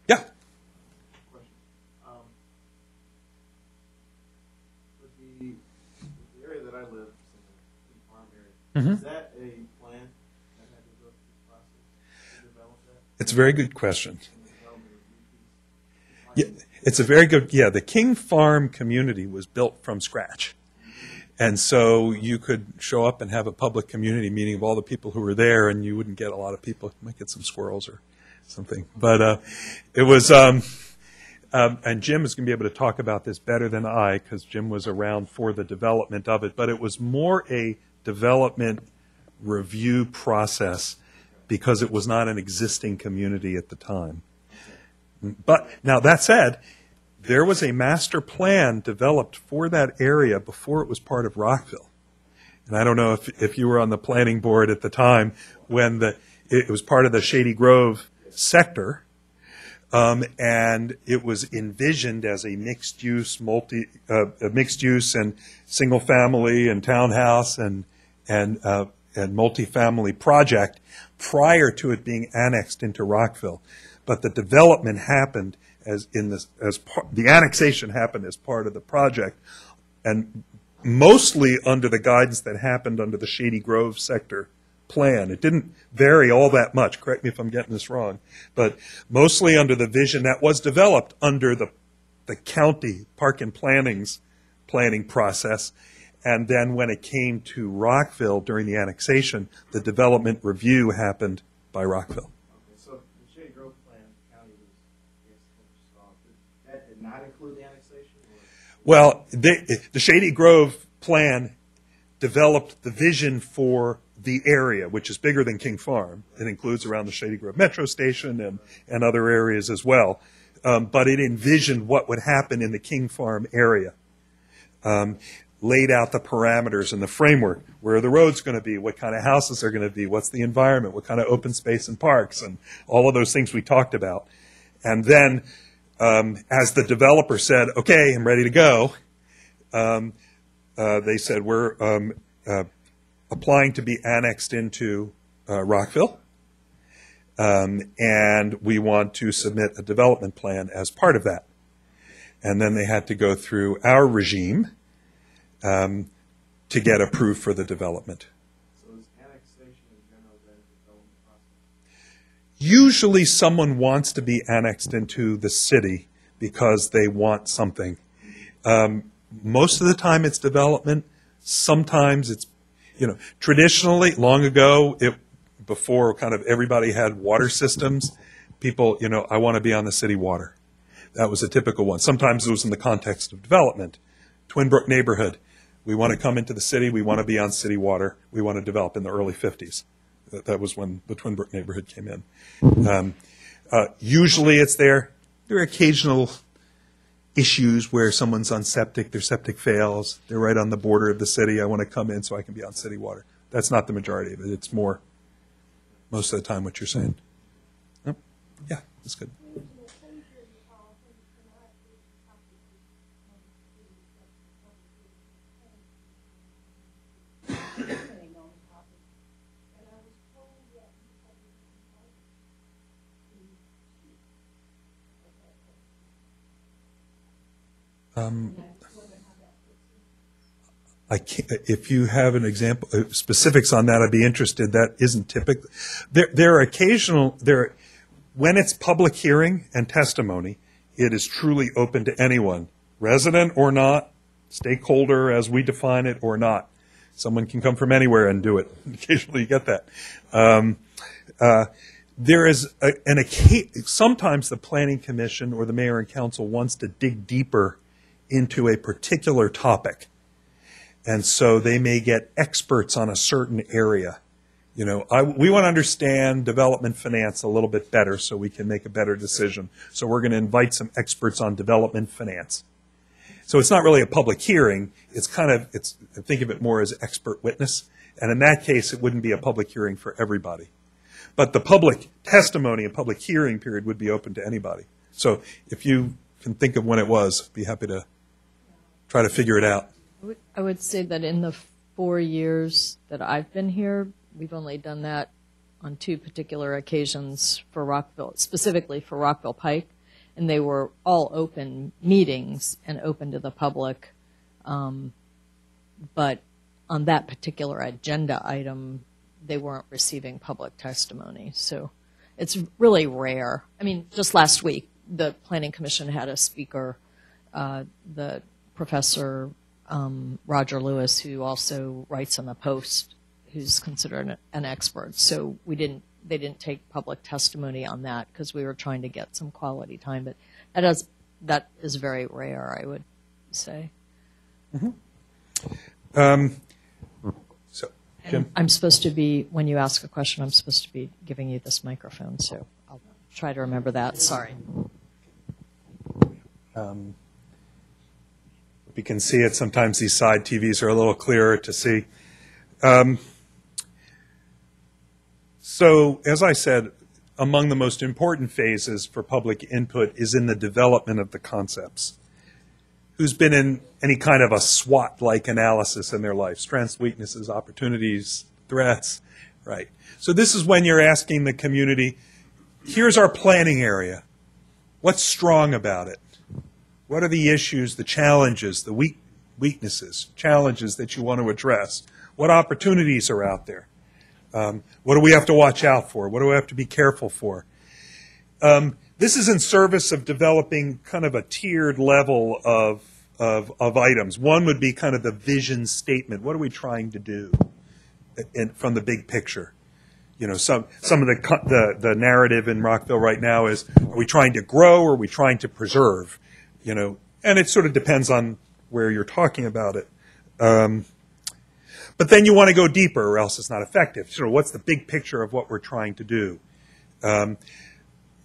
Yeah. The area that I live, the farm area, Mm-hmm. is that a plan that had to go through the process to develop that? It's a very good question. Yeah, it's a very good, yeah, the King Farm community was built from scratch. And so you could show up and have a public community meeting of all the people who were there, and you wouldn't get a lot of people. You might get some squirrels or something. But it was, and Jim is going to be able to talk about this better than I, because Jim was around for the development of it. But it was more a development review process because it was not an existing community at the time. But now that said, there was a master plan developed for that area before it was part of Rockville. And I don't know if you were on the planning board at the time when it was part of the Shady Grove sector, and it was envisioned as a mixed use and single family and townhouse and multifamily project prior to it being annexed into Rockville. But the development happened the annexation happened as part of the project, and mostly under the guidance that happened under the Shady Grove sector plan. It didn't vary all that much. Correct me if I'm getting this wrong, but mostly under the vision that was developed under the county park and planning process. And then when it came to Rockville during the annexation, the development review happened by Rockville. So the Shady Grove plan, the county that did not include the annexation? Well, the Shady Grove plan developed the vision for the area, which is bigger than King Farm. It includes around the Shady Grove Metro Station and other areas as well. But it envisioned what would happen in the King Farm area. Laid out the parameters and the framework. Where are the roads going to be? What kind of houses are going to be? What's the environment? What kind of open space and parks? And all of those things we talked about. And then as the developer said, okay, I'm ready to go, they said, we're applying to be annexed into Rockville, and we want to submit a development plan as part of that. And then they had to go through our regime to get approved for the development. So is annexation in general then a development process? Usually someone wants to be annexed into the city because they want something. Most of the time it's development. Sometimes it's, traditionally, long ago, before kind of everybody had water systems, people, I want to be on the city water. That was a typical one. Sometimes it was in the context of development. Twin Brook neighborhood. We want to come into the city. We want to be on city water. We want to develop in the early 50s. That was when the Twin Brook neighborhood came in. Usually it's there. There are occasional issues where someone's on septic, their septic fails, they're right on the border of the city. I want to come in so I can be on city water. That's not the majority of it. It's more, most of the time, what you're saying. Oh, yeah, that's good. I can't, if you have an example, specifics on that, I'd be interested. That isn't typical. There are occasional, when it's public hearing and testimony, it is truly open to anyone, resident or not, stakeholder as we define it or not. Someone can come from anywhere and do it. Occasionally you get that. There is sometimes the Planning Commission or the Mayor and Council wants to dig deeper into a particular topic. And so they may get experts on a certain area. We want to understand development finance a little bit better so we can make a better decision. So we're going to invite some experts on development finance. So it's not really a public hearing. Think of it more as expert witness. And in that case, it wouldn't be a public hearing for everybody. But the public testimony and public hearing period would be open to anybody. So if you can think of when it was, be happy to try to figure it out. I would say that in the 4 years that I've been here, we've only done that on 2 particular occasions for Rockville, specifically for Rockville Pike, and they were all open meetings and open to the public. But on that particular agenda item, they weren't receiving public testimony. So it's really rare. I mean, just last week, the Planning Commission had a speaker, the Professor Roger Lewis, who also writes on the Post, who's considered an expert. So they didn't take public testimony on that because we were trying to get some quality time. But that is very rare, I would say. Mm-hmm. So, Jim? I'm supposed to be, when you ask a question, I'm supposed to be giving you this microphone. So I'll try to remember that. Sorry. We can see it. Sometimes these side TVs are a little clearer to see. So, as I said, among the most important phases for public input is in the development of the concepts. Who's been in any kind of a SWOT-like analysis in their life? Strengths, weaknesses, opportunities, threats, right? So this is when you're asking the community, here's our planning area. What's strong about it? What are the issues, the challenges, the weaknesses, challenges that you want to address? What opportunities are out there? What do we have to watch out for? What do we have to be careful for? This is in service of developing kind of a tiered level of items. One would be kind of the vision statement. What are we trying to do from the big picture? You know, some of the narrative in Rockville right now is, are we trying to grow or are we trying to preserve? You know, and it sort of depends on where you're talking about it. But then you want to go deeper or else it's not effective. So what's the big picture of what we're trying to do? And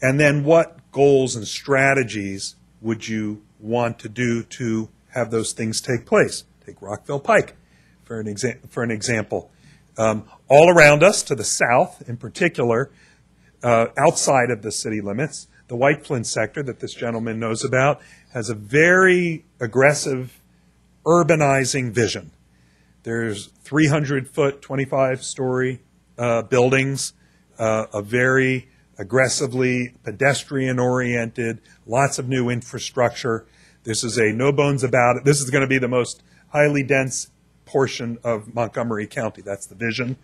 then what goals and strategies would you want to do to have those things take place? Take Rockville Pike for an example. All around us, to the south in particular, outside of the city limits, the White Flint sector that this gentleman knows about has a very aggressive urbanizing vision. There's 300-foot, 25-story buildings, a very aggressively pedestrian-oriented, lots of new infrastructure. This is a no bones about it. This is going to be the most highly dense portion of Montgomery County. That's the vision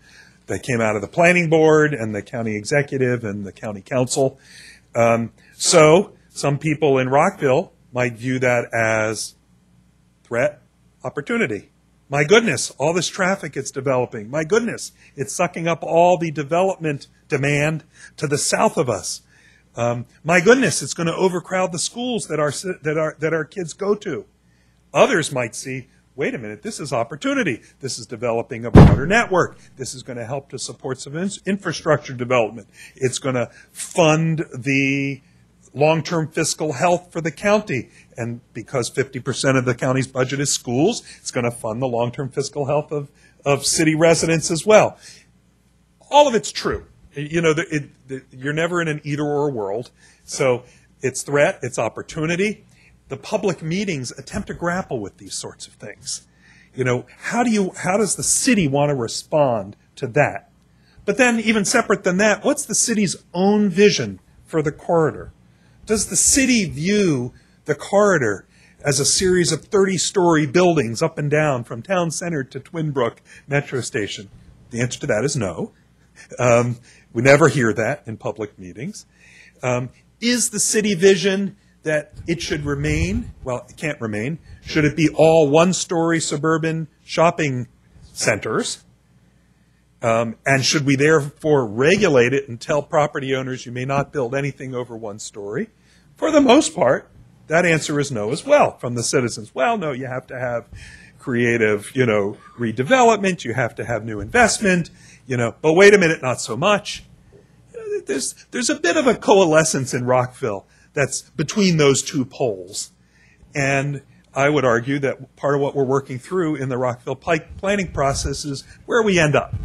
that came out of the planning board and the county executive and the county council. So some people in Rockville might view that as threat, opportunity. My goodness, all this traffic it's developing. My goodness, it's sucking up all the development demand to the south of us. My goodness, it's going to overcrowd the schools that our kids go to. Others might see, wait a minute, this is opportunity. This is developing a broader network. This is going to help to support some infrastructure development. It's going to fund the long-term fiscal health for the county. And because 50% of the county's budget is schools, it's going to fund the long-term fiscal health of city residents as well. All of it's true. You know, you're never in an either-or world. So it's threat, it's opportunity. The public meetings attempt to grapple with these sorts of things. You know, how does the city want to respond to that? But then, even separate than that, what's the city's own vision for the corridor? Does the city view the corridor as a series of 30-story buildings up and down from town center to Twin Brook Metro Station? The answer to that is no. We never hear that in public meetings. Is the city vision that it should remain? Well, it can't remain. Should it be all one-story suburban shopping centers? And should we therefore regulate it and tell property owners you may not build anything over one story? For the most part, that answer is no as well from the citizens. Well, no, you have to have creative, redevelopment. You have to have new investment, but wait a minute, not so much. There's a bit of a coalescence in Rockville that's between those two poles. And I would argue that part of what we're working through in the Rockville Pike planning process is where we end up.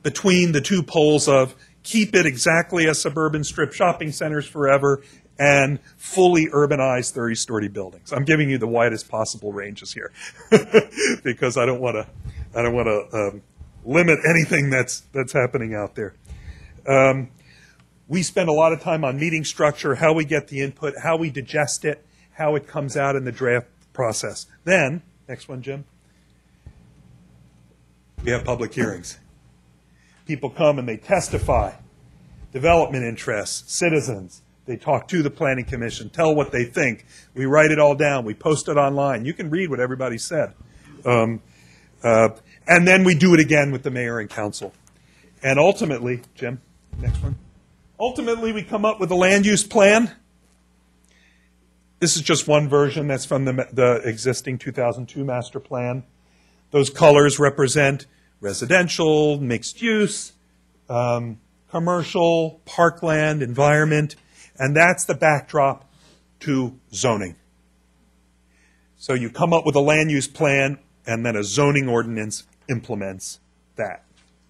Between the two poles of keep it exactly as suburban strip shopping centers forever and fully urbanized 30-story buildings. I'm giving you the widest possible ranges here because I don't want to limit anything that's happening out there. We spend a lot of time on meeting structure, how we get the input, how we digest it, how it comes out in the draft process. Then, next one, Jim, we have public hearings. People come and they testify, development interests, citizens. They talk to the Planning Commission, tell what they think. We write it all down. We post it online. You can read what everybody said. And then we do it again with the mayor and council. And ultimately, Jim, next one. Ultimately, we come up with a land use plan. This is just one version. That's from the existing 2002 master plan. Those colors represent residential, mixed use, commercial, parkland, environment, and that's the backdrop to zoning. So you come up with a land use plan, and then a zoning ordinance implements that.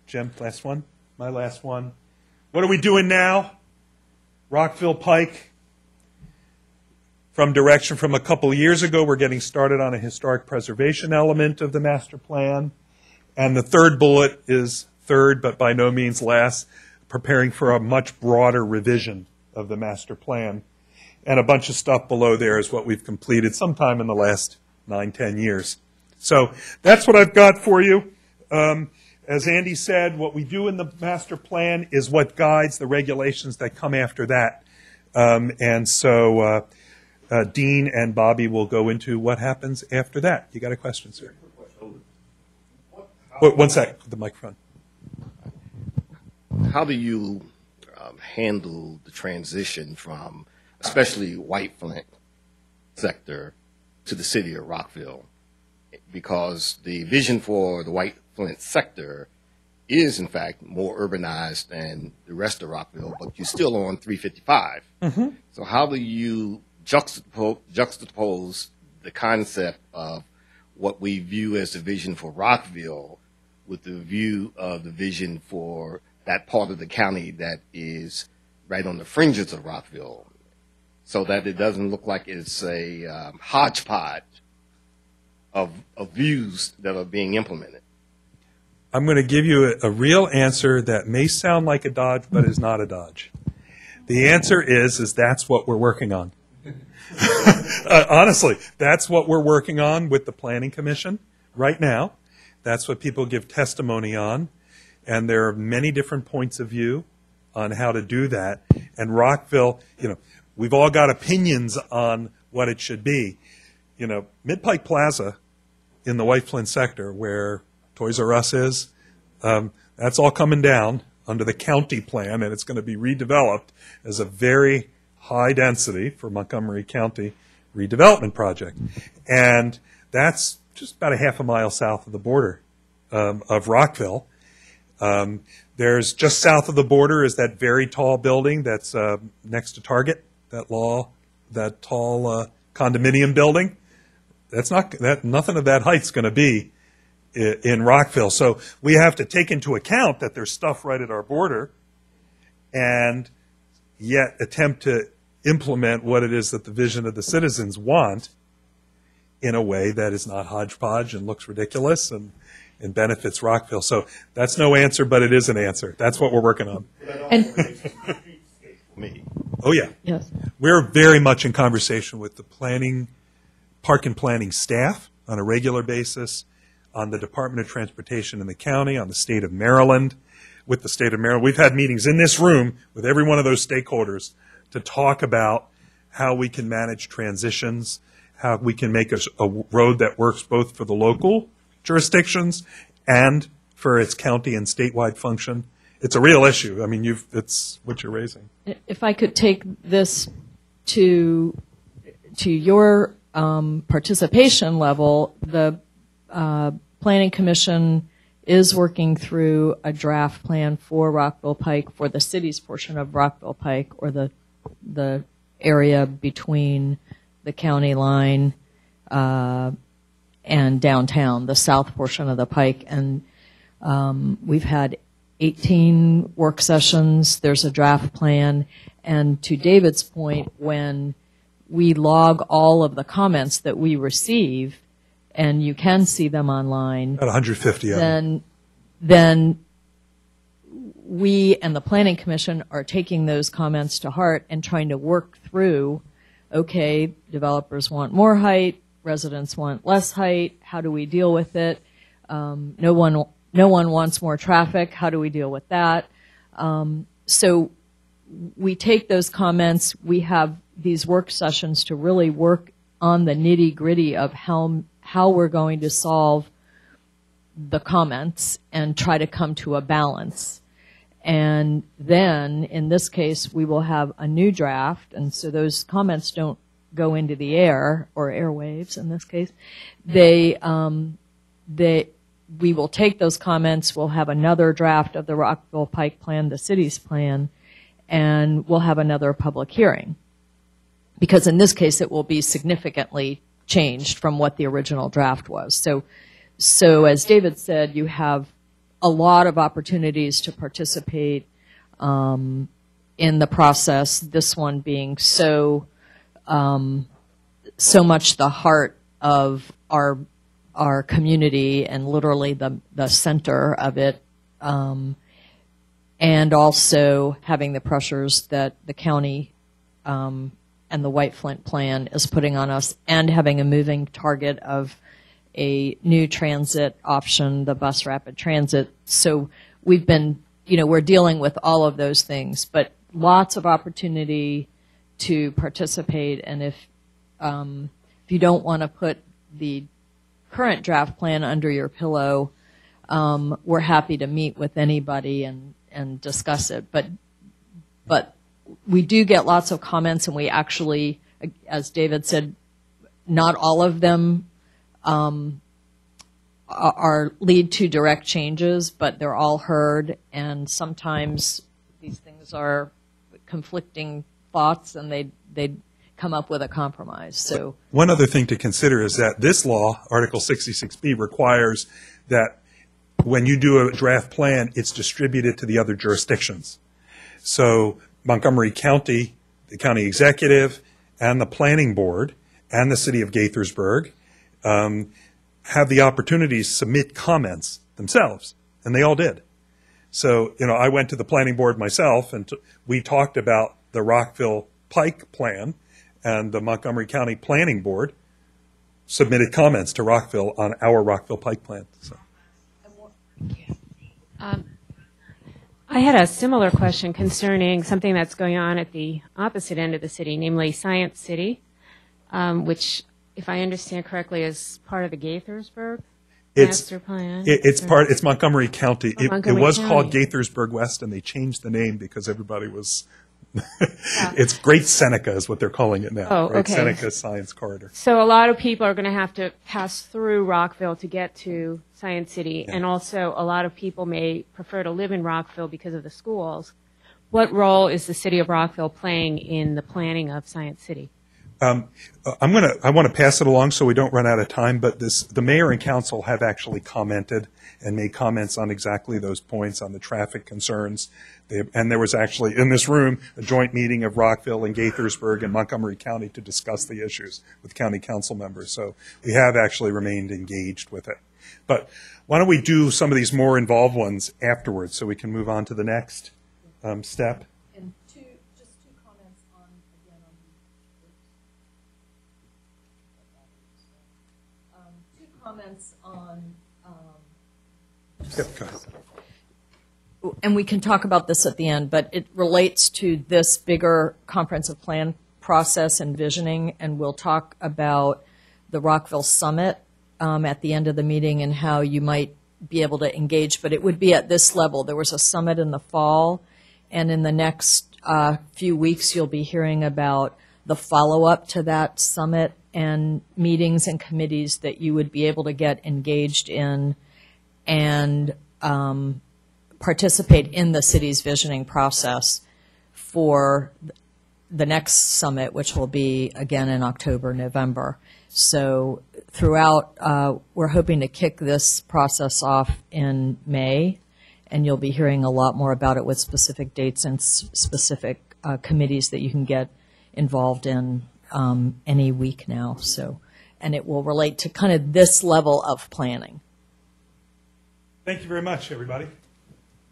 Jim, last one? My last one. What are we doing now? Rockville Pike. From direction from a couple years ago, we're getting started on a historic preservation element of the master plan. And the third bullet is third, but by no means last, preparing for a much broader revision of the master plan. And a bunch of stuff below there is what we've completed sometime in the last 9-10 years. So that's what I've got for you. As Andy said, what we do in the master plan is what guides the regulations that come after that. And so Dean and Bobby will go into what happens after that. You got a question, sir? One sec, the microphone. How do you handle the transition from, especially White Flint sector, to the city of Rockville? Because the vision for the White Flint sector is, in fact, more urbanized than the rest of Rockville, but you're still on 355. Mm-hmm. So how do you juxtapose the concept of what we view as the vision for Rockville with the view of the vision for that part of the county that is right on the fringes of Rockville, so that it doesn't look like it's a hodgepodge of views that are being implemented? I'm going to give you a real answer that may sound like a dodge, but is not a dodge. The answer is that's what we're working on. Honestly, that's what we're working on with the Planning Commission right now. That's what people give testimony on. And there are many different points of view on how to do that. And Rockville, we've all got opinions on what it should be. Mid-Pike Plaza in the White Flint sector, where Toys R Us is, that's all coming down under the county plan, and it's going to be redeveloped as a very high density for Montgomery County redevelopment project. And that's just about a half a mile south of the border of Rockville. There's just south of the border is that very tall building that's next to Target, that tall condominium building. Nothing of that height's going to be in Rockville. So we have to take into account that there's stuff right at our border, and yet attempt to implement what it is that the vision of the citizens want in a way that is not hodgepodge and looks ridiculous and benefits Rockville. So that's no answer, but it is an answer. That's what we're working on. Oh, yeah. Yes. We're very much in conversation with the park and planning staff on a regular basis, on the Department of Transportation in the county, on the state of Maryland, with the state of Maryland. We've had meetings in this room with every one of those stakeholders to talk about how we can manage transitions, how we can make a road that works both for the local jurisdictions and for its county and statewide function. It's a real issue. I mean, it's what you're raising. If I could take this to your participation level, the Planning Commission is working through a draft plan for Rockville Pike, for the city's portion of Rockville Pike, or the area between the county line and downtown, the south portion of the Pike. And we've had 18 work sessions. There's a draft plan. And to David's point, when we log all of the comments that we receive, and you can see them online, about 150 of them, then we and the Planning Commission are taking those comments to heart and trying to work through, okay, developers want more height, residents want less height, how do we deal with it? No one wants more traffic, how do we deal with that? So we take those comments, we have these work sessions to really work on the nitty-gritty of how we're going to solve the comments and try to come to a balance. And then, in this case, we will have a new draft, and so those comments don't go into the air, or airwaves in this case. We will take those comments, we'll have another draft of the Rockville Pike plan, the city's plan, and we'll have another public hearing. Because in this case, it will be significantly changed from what the original draft was. So as David said, you have a lot of opportunities to participate in the process. This one being so much the heart of our community and literally the center of it, and also having the pressures that the county and the White Flint plan is putting on us, and having a moving target of a new transit option, the bus rapid transit. So we've been, we're dealing with all of those things, but lots of opportunity to participate. And if you don't want to put the current draft plan under your pillow, we're happy to meet with anybody and discuss it. But we do get lots of comments, and we actually, as David said, not all of them lead to direct changes, but they're all heard, and sometimes these things are conflicting thoughts, and they come up with a compromise. So one other thing to consider is that this law, Article 66B, requires that when you do a draft plan, it's distributed to the other jurisdictions. So Montgomery County, the county executive, and the planning board, and the city of Gaithersburg have the opportunity to submit comments themselves, and they all did. So, I went to the planning board myself, and we talked about the Rockville Pike plan, and the Montgomery County Planning Board submitted comments to Rockville on our Rockville Pike plan. So. I had a similar question concerning something that's going on at the opposite end of the city, namely Science City, which, if I understand correctly, is part of the Gaithersburg master plan. It's Montgomery County. Montgomery it was County. called Gaithersburg West, and they changed the name because everybody was. It's Great Seneca is what they're calling it now. Oh, Great okay. Seneca Science Corridor. So a lot of people are going to have to pass through Rockville to get to Science City, and also a lot of people may prefer to live in Rockville because of the schools. What role is the city of Rockville playing in the planning of Science City? I want to pass it along so we don't run out of time, but the mayor and council have actually commented and made comments on exactly those points on the traffic concerns. And there was actually, in this room, a joint meeting of Rockville and Gaithersburg and Montgomery County to discuss the issues with county council members. So we have actually remained engaged with it. But why don't we do some of these more involved ones afterwards so we can move on to the next step? And just two comments on, again, two comments on, Yep, go ahead. and we can talk about this at the end, but it relates to this bigger comprehensive plan process and visioning, and we'll talk about the Rockville Summit at the end of the meeting and how you might be able to engage, but it would be at this level. There was a summit in the fall, and in the next few weeks you'll be hearing about the follow-up to that summit and meetings and committees that you would be able to get engaged in and participate in the city's visioning process for the next summit, which will be again in October, November. So throughout, we're hoping to kick this process off in May, and you'll be hearing a lot more about it with specific dates and specific committees that you can get involved in any week now. So, and it will relate to kind of this level of planning. Thank you very much, everybody.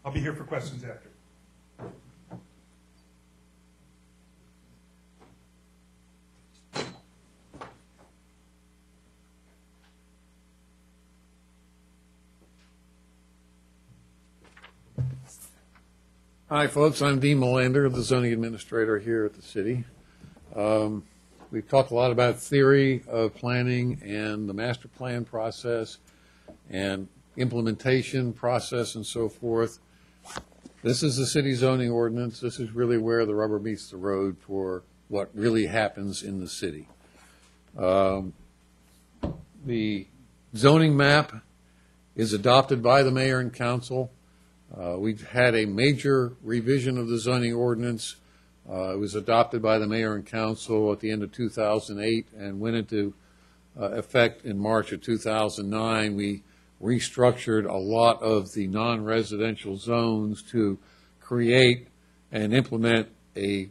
I'll be here for questions after. Hi, folks. I'm Dean Melander, the zoning administrator here at the city. We've talked a lot about theory of planning and the master plan process and implementation process and so forth. This is the city zoning ordinance. This is really where the rubber meets the road for what really happens in the city. The zoning map is adopted by the mayor and council. We've had a major revision of the zoning ordinance. It was adopted by the mayor and council at the end of 2008 and went into effect in March of 2009, we restructured a lot of the non-residential zones to create and implement a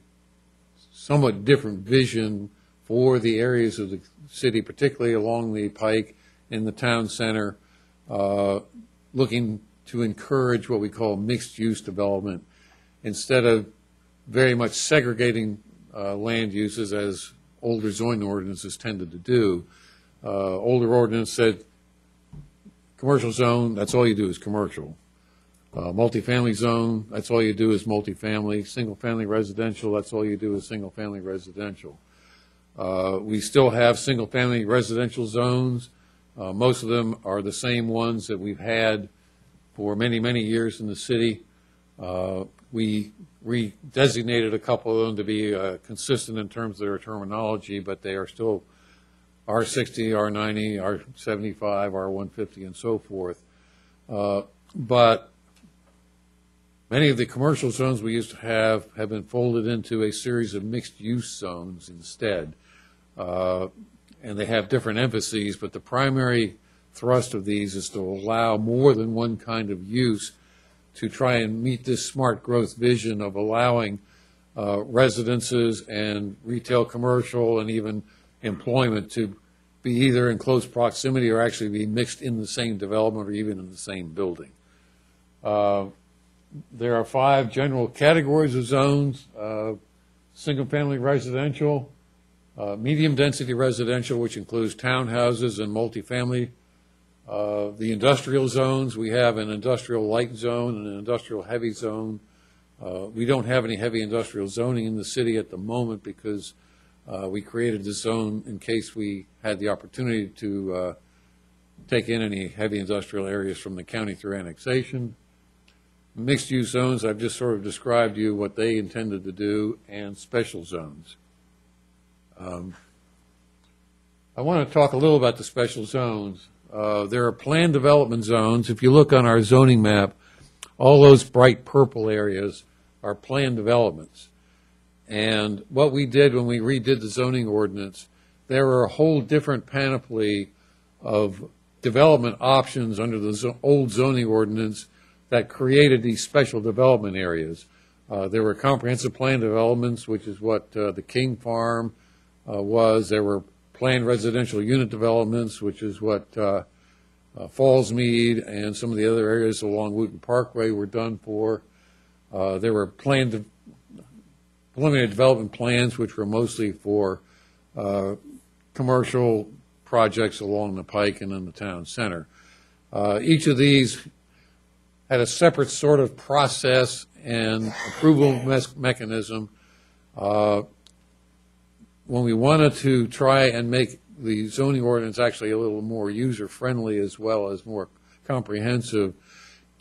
somewhat different vision for the areas of the city, particularly along the Pike in the town center, looking to encourage what we call mixed-use development instead of very much segregating land uses as older zoning ordinances tended to do. Older ordinance said commercial zone, that's all you do is commercial. Multifamily zone, that's all you do is multifamily. Single-family residential, that's all you do is single-family residential. We still have single-family residential zones. Most of them are the same ones that we've had for many, many years in the city. We redesignated a couple of them to be consistent in terms of their terminology, but they are still R60, R90, R75, R150, and so forth. But many of the commercial zones we used to have been folded into a series of mixed-use zones instead. And they have different emphases, but the primary thrust of these is to allow more than one kind of use to try and meet this smart growth vision of allowing residences and retail, commercial, and even employment to be either in close proximity or actually be mixed in the same development or even in the same building. There are 5 general categories of zones: single-family residential, medium-density residential, which includes townhouses and multifamily. The industrial zones, we have an industrial light zone and an industrial heavy zone. We don't have any heavy industrial zoning in the city at the moment because we created this zone in case we had the opportunity to take in any heavy industrial areas from the county through annexation. Mixed-use zones, I've just sort of described to you what they intended to do, and special zones. I want to talk a little about the special zones. There are planned development zones. If you look on our zoning map, all those bright purple areas are planned developments. And what we did when we redid the zoning ordinance, there were a whole different panoply of development options under the old zoning ordinance that created these special development areas. There were comprehensive plan developments, which is what the King Farm was. There were planned residential unit developments, which is what Fallsmead and some of the other areas along Wooten Parkway were done for. There were planned preliminary development plans, which were mostly for commercial projects along the Pike and in the town center. Each of these had a separate sort of process and approval mechanism. When we wanted to try and make the zoning ordinance actually a little more user-friendly as well as more comprehensive,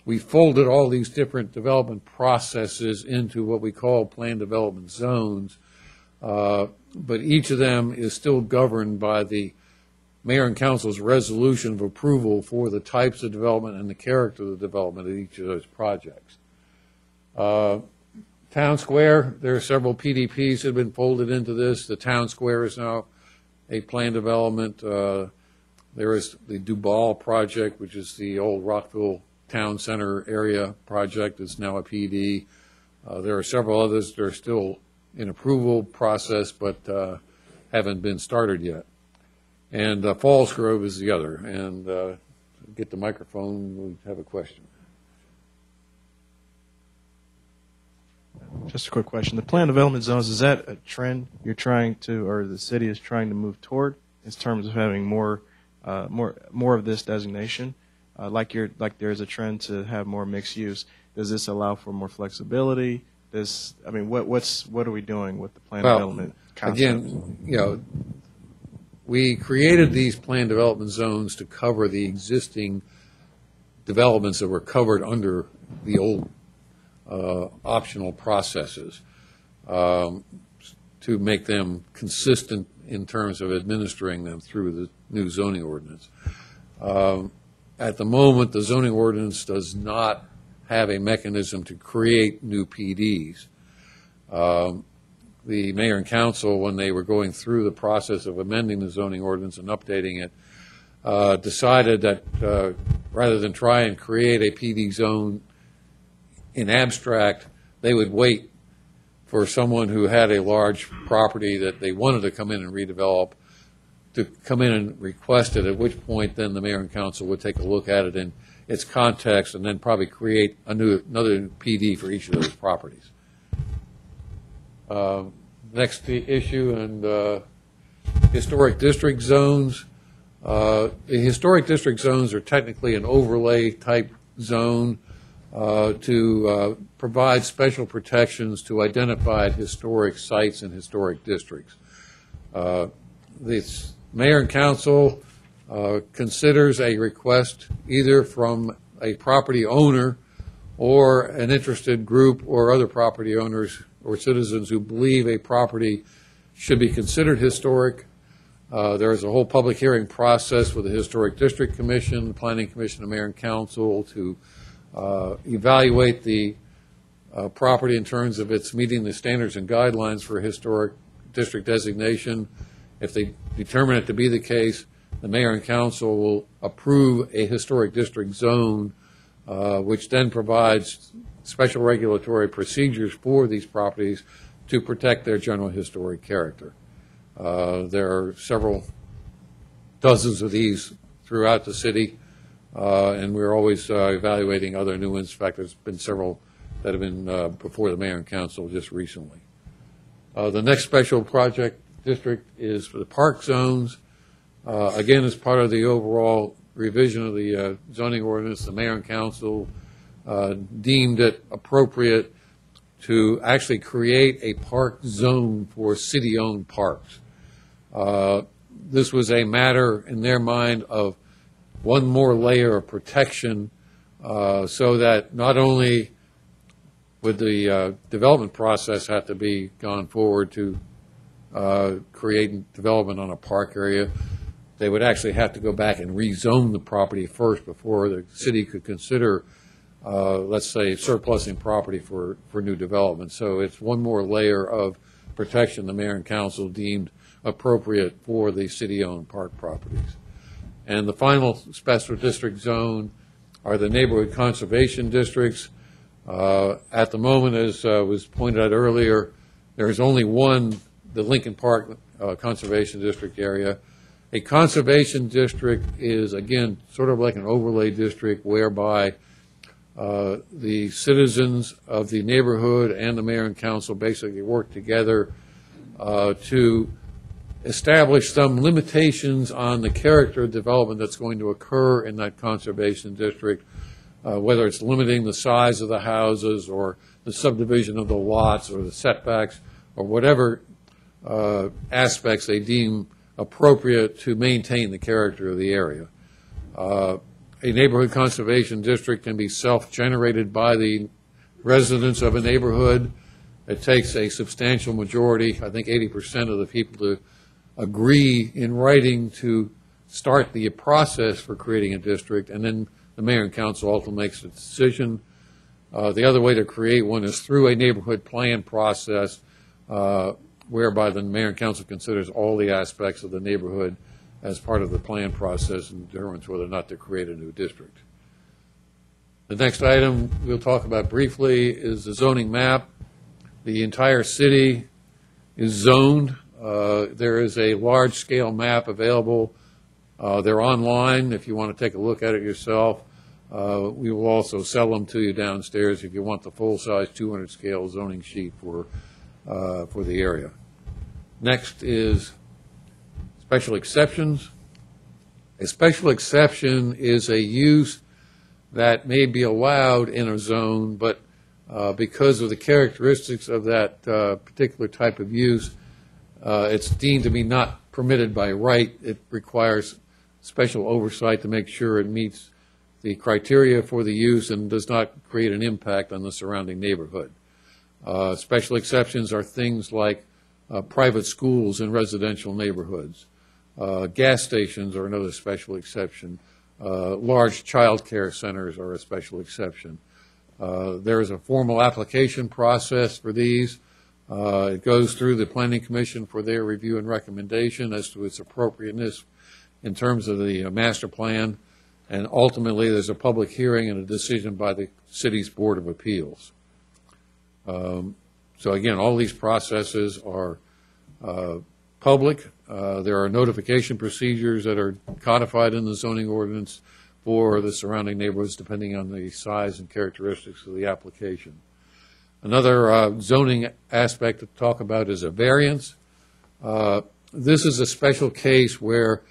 we folded all these different development processes into what we call planned development zones, but each of them is still governed by the Mayor and Council's resolution of approval for the types of development and the character of the development of each of those projects. Town Square, there are several PDPs that have been folded into this. The Town Square is now a planned development. There is the Duval project, which is the old Rockville Town Center area project. It's now a PD. There are several others that are still in approval process but haven't been started yet. And Falls Grove is the other. And get the microphone, we have a question. Just a quick question. The planned development zones, is that a trend you're trying to, or the city is trying to move toward in terms of having more of this designation? Like there's a trend to have more mixed use. Does this allow for more flexibility? What are we doing with the planned development concept? Again, we created these planned development zones to cover the existing developments that were covered under the old optional processes to make them consistent in terms of administering them through the new zoning ordinance. At the moment, the zoning ordinance does not have a mechanism to create new PDs. the mayor and council, when they were going through the process of amending the zoning ordinance and updating it, decided that rather than try and create a PD zone in abstract, they would wait for someone who had a large property that they wanted to come in and redevelop to come in and request it, at which point then the mayor and council would take a look at it in its context and then probably create another PD for each of those properties. Next issue, and historic district zones. The historic district zones are technically an overlay type zone to provide special protections to identified historic sites and historic districts. The mayor and council considers a request either from a property owner or an interested group or other property owners or citizens who believe a property should be considered historic. There is a whole public hearing process with the Historic District Commission, the Planning Commission, the Mayor and Council to evaluate the property in terms of its meeting the standards and guidelines for historic district designation. If they determine it to be the case, the Mayor and Council will approve a historic district zone, which then provides special regulatory procedures for these properties to protect their general historic character. There are several dozens of these throughout the city, and we're always evaluating other new ones. In fact, there's been several that have been before the Mayor and Council just recently. The next special project district is for the park zones. Again, as part of the overall revision of the zoning ordinance, the Mayor and Council deemed it appropriate to actually create a park zone for city-owned parks. This was a matter in their mind of one more layer of protection so that not only would the development process have to be gone forward to create development on a park area, they would actually have to go back and rezone the property first before the city could consider, let's say, surplusing property for new development. So it's one more layer of protection the Mayor and Council deemed appropriate for the city-owned park properties. And the final special district zone are the neighborhood conservation districts. At the moment, as was pointed out earlier, there is only one, the Lincoln Park Conservation District area. A conservation district is, again, sort of like an overlay district whereby the citizens of the neighborhood and the mayor and council basically work together to establish some limitations on the character of development that's going to occur in that conservation district, whether it's limiting the size of the houses or the subdivision of the lots or the setbacks or whatever aspects they deem appropriate to maintain the character of the area. A neighborhood conservation district can be self-generated by the residents of a neighborhood. It takes a substantial majority, I think 80% of the people, to agree in writing to start the process for creating a district, and then the mayor and council ultimately makes a decision. The other way to create one is through a neighborhood plan process, whereby the mayor and council considers all the aspects of the neighborhood as part of the plan process and determines whether or not to create a new district. The next item we'll talk about briefly is the zoning map. The entire city is zoned. There is a large-scale map available. They're online if you want to take a look at it yourself. We will also sell them to you downstairs if you want the full-size 200-scale zoning sheet for the area. Next is special exceptions. A special exception is a use that may be allowed in a zone, but because of the characteristics of that particular type of use, it's deemed to be not permitted by right. It requires special oversight to make sure it meets the criteria for the use and does not create an impact on the surrounding neighborhood. Special exceptions are things like private schools in residential neighborhoods. Gas stations are another special exception. Large child care centers are a special exception. There is a formal application process for these. It goes through the Planning Commission for their review and recommendation as to its appropriateness in terms of the master plan, and ultimately there's a public hearing and a decision by the city's Board of Appeals. So again, all these processes are public. There are notification procedures that are codified in the zoning ordinance for the surrounding neighborhoods depending on the size and characteristics of the application. Another zoning aspect to talk about is a variance. This is a special case where,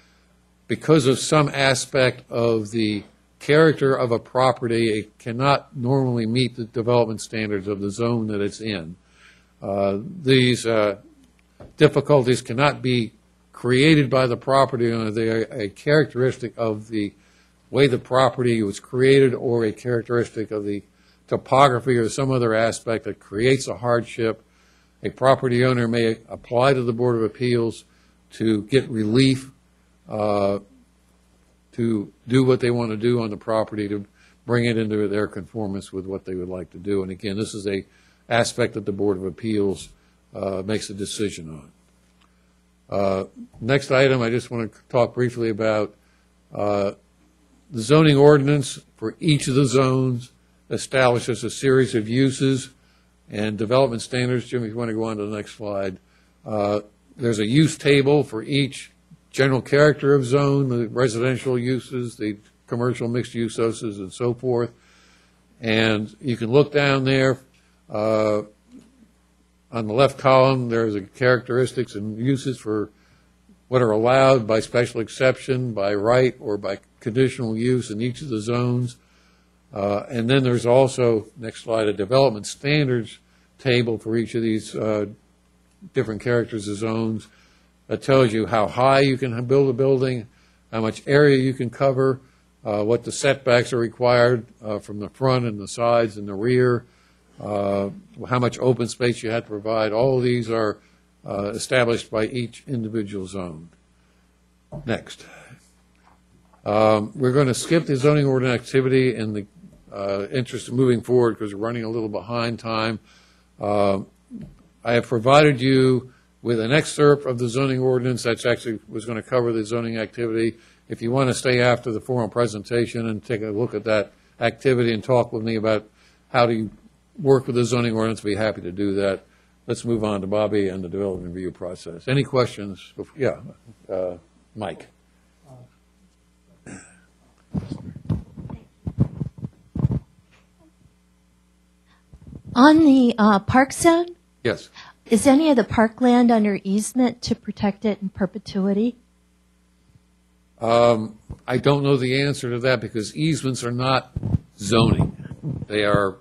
because of some aspect of the character of a property, it cannot normally meet the development standards of the zone that it's in. These difficulties cannot be created by the property owner. They are a characteristic of the way the property was created or a characteristic of the topography or some other aspect that creates a hardship. A property owner may apply to the Board of Appeals to get relief to do what they want to do on the property, to bring it into their conformance with what they would like to do. And again, this is a aspect that the Board of Appeals makes a decision on. Next item, I just want to talk briefly about the zoning ordinance for each of the zones establishes a series of uses and development standards. Jim, if you want to go on to the next slide. There's a use table for each general character of zone, the residential uses, the commercial mixed use uses, and so forth. And you can look down there. On the left column, there's a characteristics and uses for what are allowed by special exception, by right, or by conditional use in each of the zones. And then there's also, next slide, a development standards table for each of these different characters of zones that tells you how high you can build a building, how much area you can cover, what the setbacks are required from the front and the sides and the rear, how much open space you have to provide. All of these are established by each individual zone. Next. We're going to skip the zoning ordinance activity in the interest of moving forward because we're running a little behind time. I have provided you with an excerpt of the zoning ordinance that's actually was going to cover the zoning activity. If you want to stay after the formal presentation and take a look at that activity and talk with me about how do you work with the zoning ordinance, I'd be happy to do that. Let's move on to Bobby and the development review process. Any questions? Yeah, Mike. On the park zone, Yes. is any of the parkland under easement to protect it in perpetuity? I don't know the answer to that because easements are not zoning. They are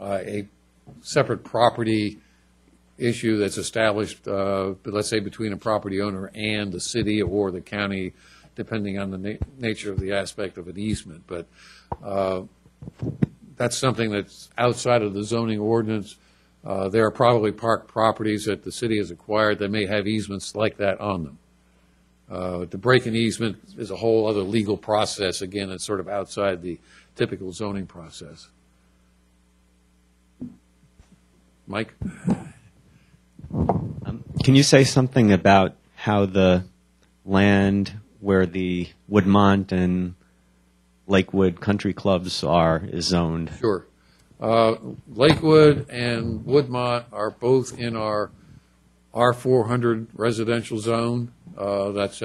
a separate property issue that's established, let's say, between a property owner and the city or the county, depending on the nature of the aspect of an easement. But that's something that's outside of the zoning ordinance. There are probably park properties that the city has acquired that may have easements like that on them. To break an easement is a whole other legal process. Again, it's sort of outside the typical zoning process. Mike? Can you say something about how the land where the Woodmont and Lakewood country clubs are is zoned? Sure. Lakewood and Woodmont are both in our R400 residential zone. That's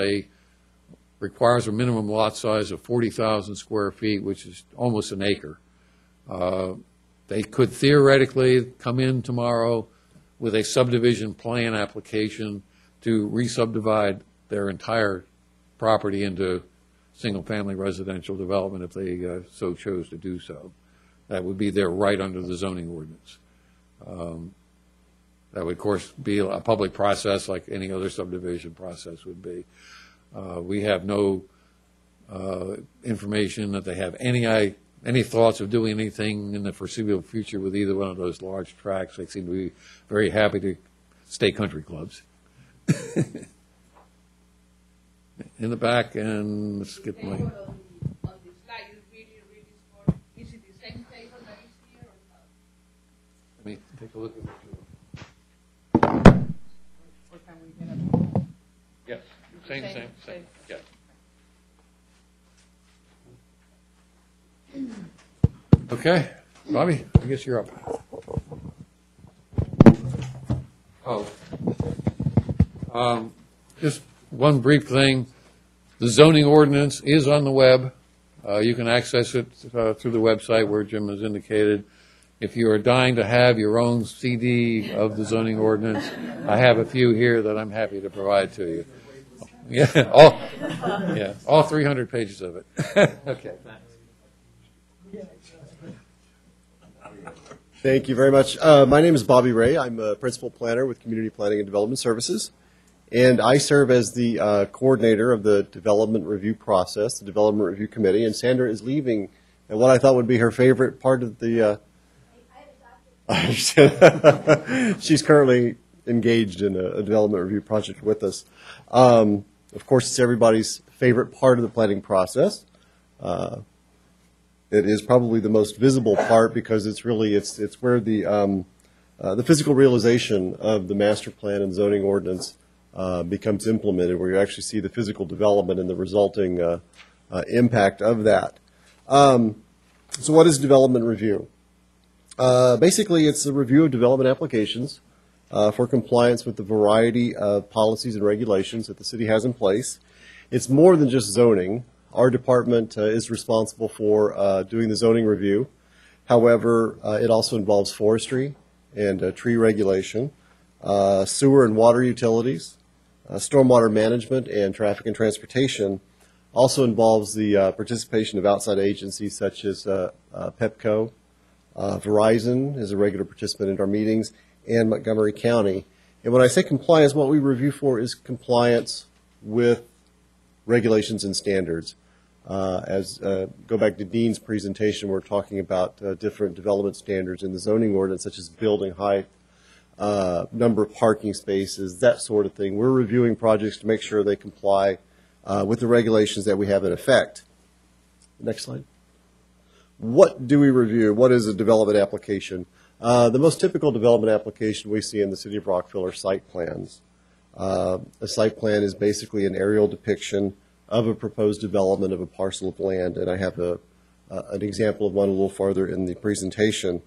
requires a minimum lot size of 40,000 square feet, which is almost an acre. They could theoretically come in tomorrow with a subdivision plan application to re-subdivide their entire property into single-family residential development if they so chose to do so. That would be their right under the zoning ordinance. That would, of course, be a public process like any other subdivision process would be. We have no information that they have any thoughts of doing anything in the foreseeable future with either one of those large tracts. They seem to be very happy to stay country clubs. In the back, and let's get my... Let me take a look at it. Same. Yeah. Okay, Bobby, I guess you're up. Just one brief thing. The zoning ordinance is on the web. You can access it through the website where Jim has indicated. If you are dying to have your own CD of the zoning ordinance, I have a few here that I'm happy to provide to you. Yeah, all 300 pages of it. Okay. Thank you very much. My name is Bobby Ray. I'm a principal planner with Community Planning and Development Services, and I serve as the coordinator of the development review process, the development review committee. And Sandra is leaving, and what I thought would be her favorite part of the. She's currently engaged in a development review project with us. Of course, it's everybody's favorite part of the planning process. It is probably the most visible part because it's really it's where the physical realization of the master plan and zoning ordinance becomes implemented, where you actually see the physical development and the resulting impact of that. So what is development review? Basically, it's a review of development applications for compliance with the variety of policies and regulations that the city has in place. It's more than just zoning. Our department is responsible for doing the zoning review. However, it also involves forestry and tree regulation, sewer and water utilities, stormwater management, and traffic and transportation. Also involves the participation of outside agencies such as PEPCO. Verizon is a regular participant in our meetings, and Montgomery County. And when I say compliance, what we review for is compliance with regulations and standards. Go back to Dean's presentation, we're talking about different development standards in the zoning ordinance, such as building height, number of parking spaces, that sort of thing. We're reviewing projects to make sure they comply with the regulations that we have in effect. Next slide. What do we review? What is a development application? The most typical development application we see in the city of Rockville are site plans. A site plan is basically an aerial depiction of a proposed development of a parcel of land, and I have an example of one a little farther in the presentation.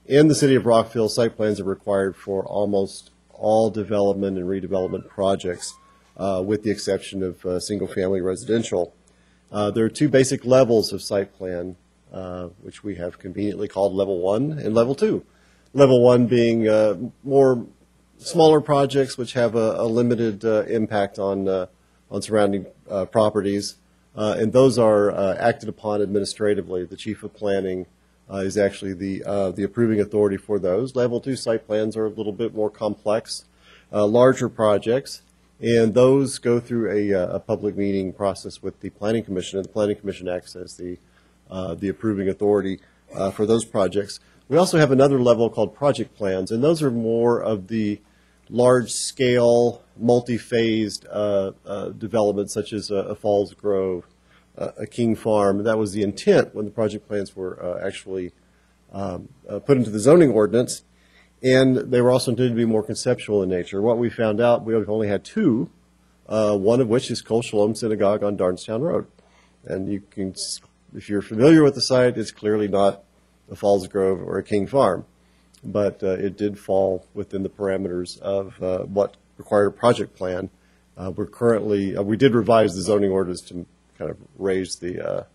In the city of Rockville, site plans are required for almost all development and redevelopment projects, with the exception of single-family residential. There are two basic levels of site plan, which we have conveniently called Level 1 and Level 2. Level 1 being more smaller projects which have a limited impact on surrounding properties, and those are acted upon administratively. The chief of planning is actually the approving authority for those. Level 2 site plans are a little bit more complex, larger projects, and those go through a public meeting process with the Planning Commission, and the Planning Commission acts as the approving authority for those projects. We also have another level called project plans, and those are more of the large-scale, multi-phased development, such as a Falls Grove, a King Farm. That was the intent when the project plans were actually put into the zoning ordinance, and they were also intended to be more conceptual in nature. What we found out, we've only had two, one of which is Kol Shalom Synagogue on Darnestown Road. And you can, if you're familiar with the site, it's clearly not a Falls Grove or a King Farm, but it did fall within the parameters of what required a project plan. We're currently, we did revise the zoning orders to kind of raise the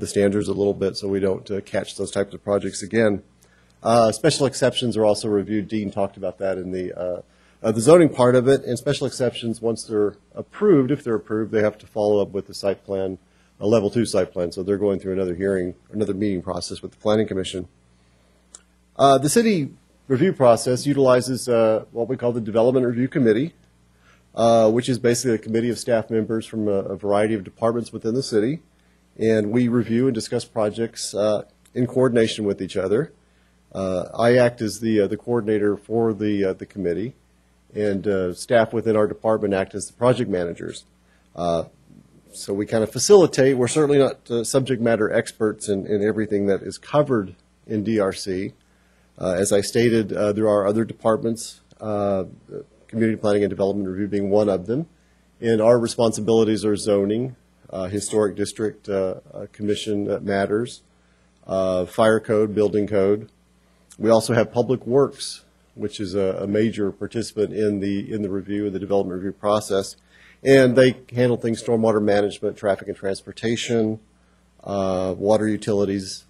standards a little bit so we don't catch those types of projects again. Special exceptions are also reviewed. Dean talked about that in the zoning part of it. And special exceptions, once they're approved, if they're approved, they have to follow up with the site plan, a Level 2 site plan. So they're going through another hearing, another meeting process with the Planning Commission. The city review process utilizes what we call the Development Review Committee, which is basically a committee of staff members from a variety of departments within the city. And we review and discuss projects in coordination with each other. I act as the coordinator for the committee, and staff within our department act as the project managers. So we kind of facilitate. We're certainly not subject matter experts in everything that is covered in DRC. As I stated, there are other departments, Community Planning and Development Review being one of them, And our responsibilities are zoning, historic district commission matters, fire code, building code. We also have public works, which is a major participant in the review and the development review process. And they handle things stormwater management, traffic and transportation, water utilities,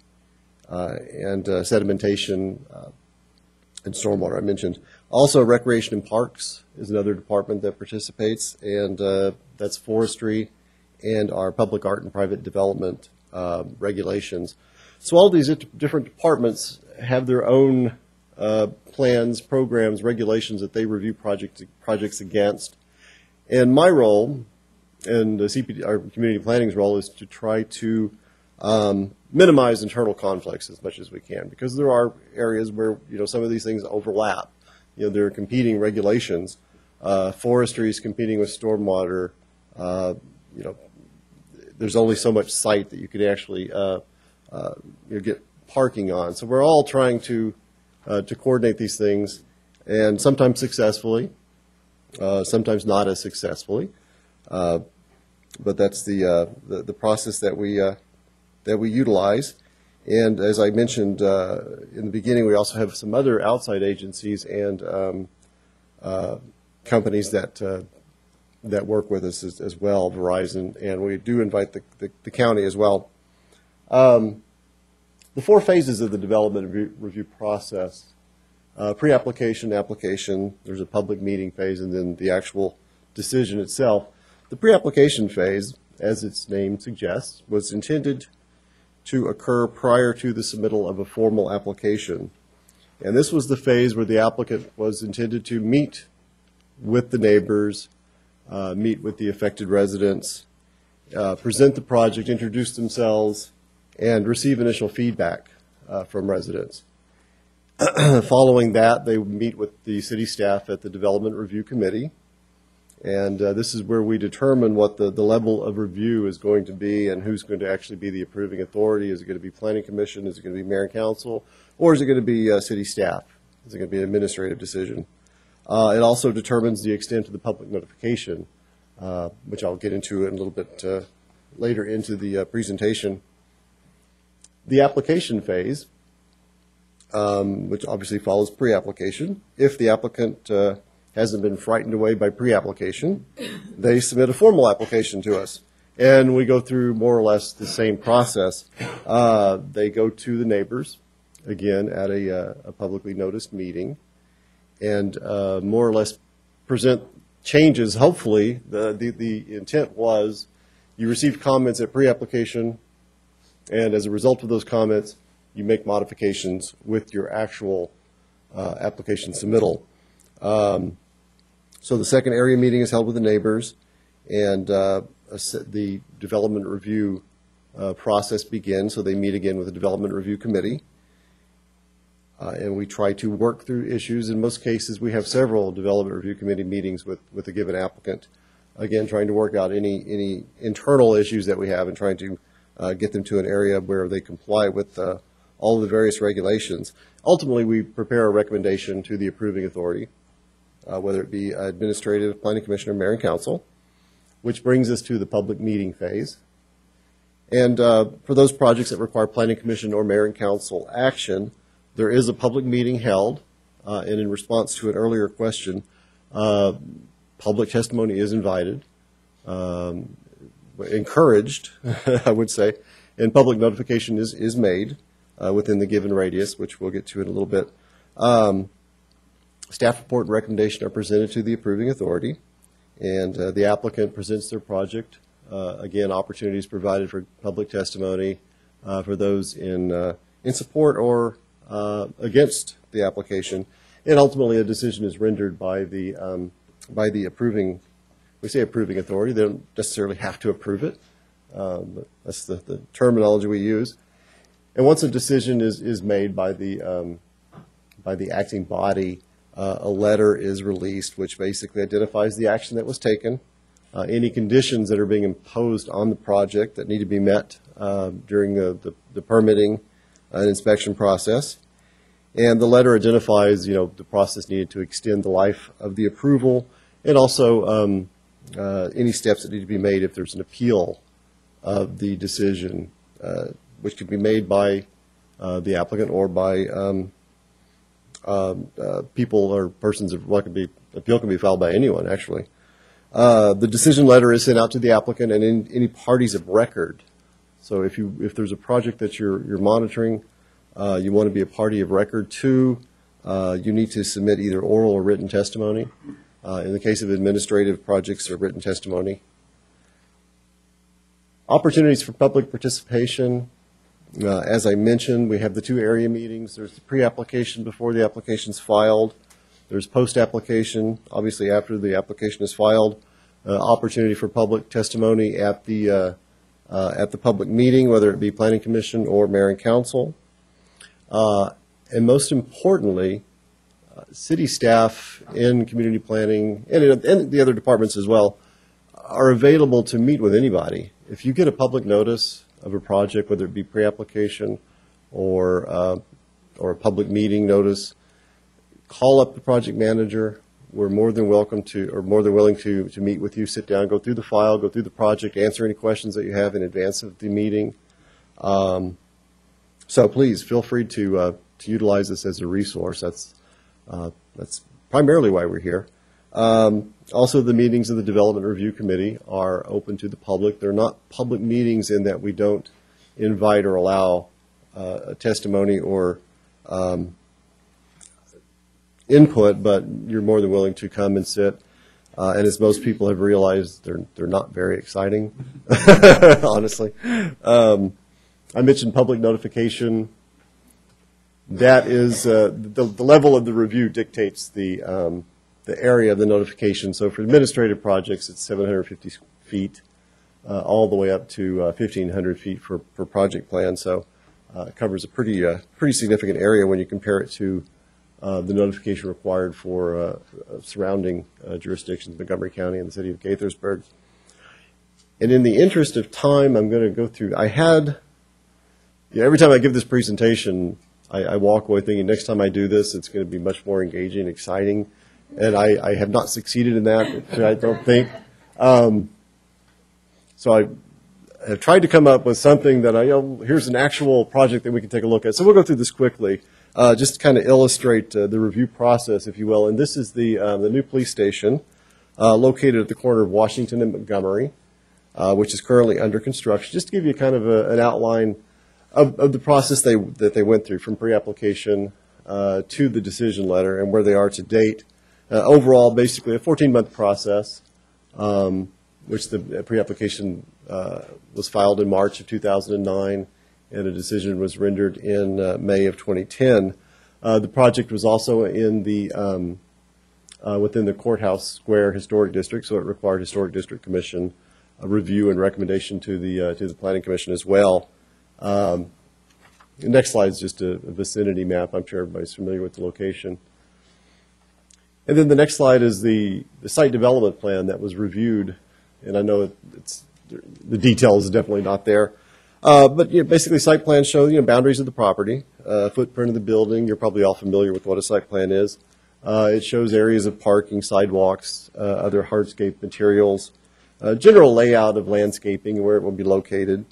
and sedimentation and stormwater I mentioned. Also, recreation and parks is another department that participates, and that's forestry and our public art and private development regulations. So all these different departments have their own plans, programs, regulations that they review projects against. And my role, and the CPD, our community planning's role, is to try to minimize internal conflicts as much as we can, because there are areas where some of these things overlap. There are competing regulations. Forestry is competing with stormwater. There's only so much site that you could actually get parking on. So we're all trying to coordinate these things, and sometimes successfully, sometimes not as successfully. But that's the process that we utilize. And as I mentioned in the beginning, we also have some other outside agencies and companies that work with us as well, Verizon, and we do invite the county as well. The 4 phases of the development review process: pre-application, application, there's a public meeting phase, and then the actual decision itself. The pre-application phase, as its name suggests, was intended to occur prior to the submittal of a formal application. And this was the phase where the applicant was intended to meet with the neighbors, meet with the affected residents, present the project, introduce themselves, and receive initial feedback from residents. Following that, they would meet with the city staff at the Development Review Committee, and this is where we determine what the level of review is going to be and who's going to actually be the approving authority. Is it going to be Planning Commission? Is it going to be Mayor and Council? Or is it going to be city staff? Is it going to be an administrative decision? It also determines the extent of the public notification, which I'll get into in a little bit later into the presentation. The application phase, which obviously follows pre-application. If the applicant hasn't been frightened away by pre-application, they submit a formal application to us. And we go through more or less the same process. They go to the neighbors, again, at a publicly noticed meeting, and more or less present changes. Hopefully, the intent was you received comments at pre-application, and as a result of those comments, you make modifications with your actual application submittal. So the second area meeting is held with the neighbors, and the development review process begins. So they meet again with the development review committee, and we try to work through issues. In most cases, we have several development review committee meetings with a given applicant, again trying to work out any internal issues that we have and trying to get them to an area where they comply with all of the various regulations. Ultimately, we prepare a recommendation to the approving authority, whether it be administrative, planning commission, or mayor and council, which brings us to the public meeting phase. And for those projects that require planning commission or mayor and council action, there is a public meeting held, and in response to an earlier question, public testimony is invited, encouraged, I would say, and public notification is made within the given radius, which we'll get to in a little bit. Staff report and recommendation are presented to the approving authority, and the applicant presents their project. Again, opportunities provided for public testimony for those in support or against the application, and ultimately a decision is rendered by the approving. We say approving authority; they don't necessarily have to approve it, but that's the terminology we use. And once a decision is made by the acting body, a letter is released which basically identifies the action that was taken, any conditions that are being imposed on the project that need to be met during the permitting and inspection process. And the letter identifies, the process needed to extend the life of the approval, and also any steps that need to be made if there's an appeal of the decision, which could be made by the applicant or by people or persons of what could be appeal can be filed by anyone actually. The decision letter is sent out to the applicant and any parties of record. So if there's a project that you're monitoring, you want to be a party of record to, you need to submit either oral or written testimony. In the case of administrative projects or written testimony. Opportunities for public participation. As I mentioned, we have the 2 area meetings. There's the pre-application before the application's filed. There's post-application, obviously after the application is filed. Opportunity for public testimony at the public meeting, whether it be Planning Commission or Mayor and Council. And most importantly, city staff in community planning and the other departments as well are available to meet with anybody. If you get a public notice of a project, whether it be pre-application or a public meeting notice, call up the project manager. We're more than welcome to, or more than willing to meet with you, sit down, go through the file, go through the project, answer any questions that you have in advance of the meeting. So please feel free to utilize this as a resource. That's primarily why we're here. Also, the meetings of the Development Review Committee are open to the public. They're not public meetings in that we don't invite or allow a testimony or input, but you're more than willing to come and sit. And as most people have realized, they're not very exciting, honestly. I mentioned public notification. That is the level of the review dictates the area of the notification. So for administrative projects, it's 750 feet, all the way up to 1,500 feet for project plan. So it covers a pretty significant area when you compare it to the notification required for surrounding jurisdictions, Montgomery County and the city of Gaithersburg. And in the interest of time, I'm going to go through. Every time I give this presentation, I walk away thinking next time I do this, it's going to be much more engaging, exciting, and I have not succeeded in that, I don't think. So I have tried to come up with something that here's an actual project that we can take a look at. So we'll go through this quickly, just to kind of illustrate the review process, if you will. And this is the new police station located at the corner of Washington and Montgomery, which is currently under construction. Just to give you kind of an outline of the process that they went through from pre-application to the decision letter and where they are to date. Overall, basically a 14-month process, which the pre-application was filed in March of 2009, and a decision was rendered in May of 2010. The project was also in the within the Courthouse Square Historic District, so it required Historic District Commission review and recommendation to the Planning Commission as well. The next slide is just a vicinity map. I'm sure everybody's familiar with the location. And then the next slide is the site development plan that was reviewed, and I know the details is definitely not there. But basically, site plans show boundaries of the property, footprint of the building. You're probably all familiar with what a site plan is. It shows areas of parking, sidewalks, other hardscape materials, general layout of landscaping and where it will be located.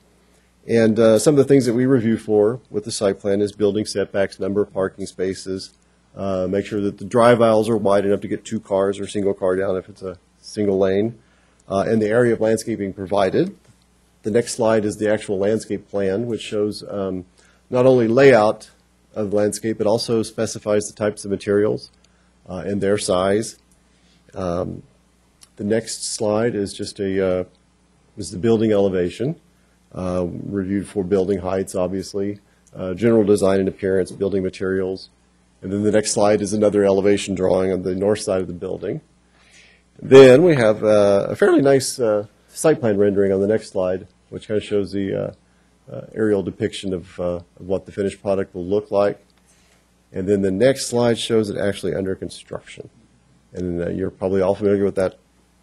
And some of the things that we review for with the site plan is building setbacks, number of parking spaces, make sure that the drive aisles are wide enough to get 2 cars or single car down if it's a single lane, and the area of landscaping provided. The next slide is the actual landscape plan, which shows not only layout of landscape, but also specifies the types of materials and their size. The next slide is just is the building elevation. Reviewed for building heights, obviously, general design and appearance, building materials. And then the next slide is another elevation drawing on the north side of the building. Then we have a fairly nice site plan rendering on the next slide, which kind of shows the aerial depiction of what the finished product will look like. And then the next slide shows it actually under construction. And you're probably all familiar with that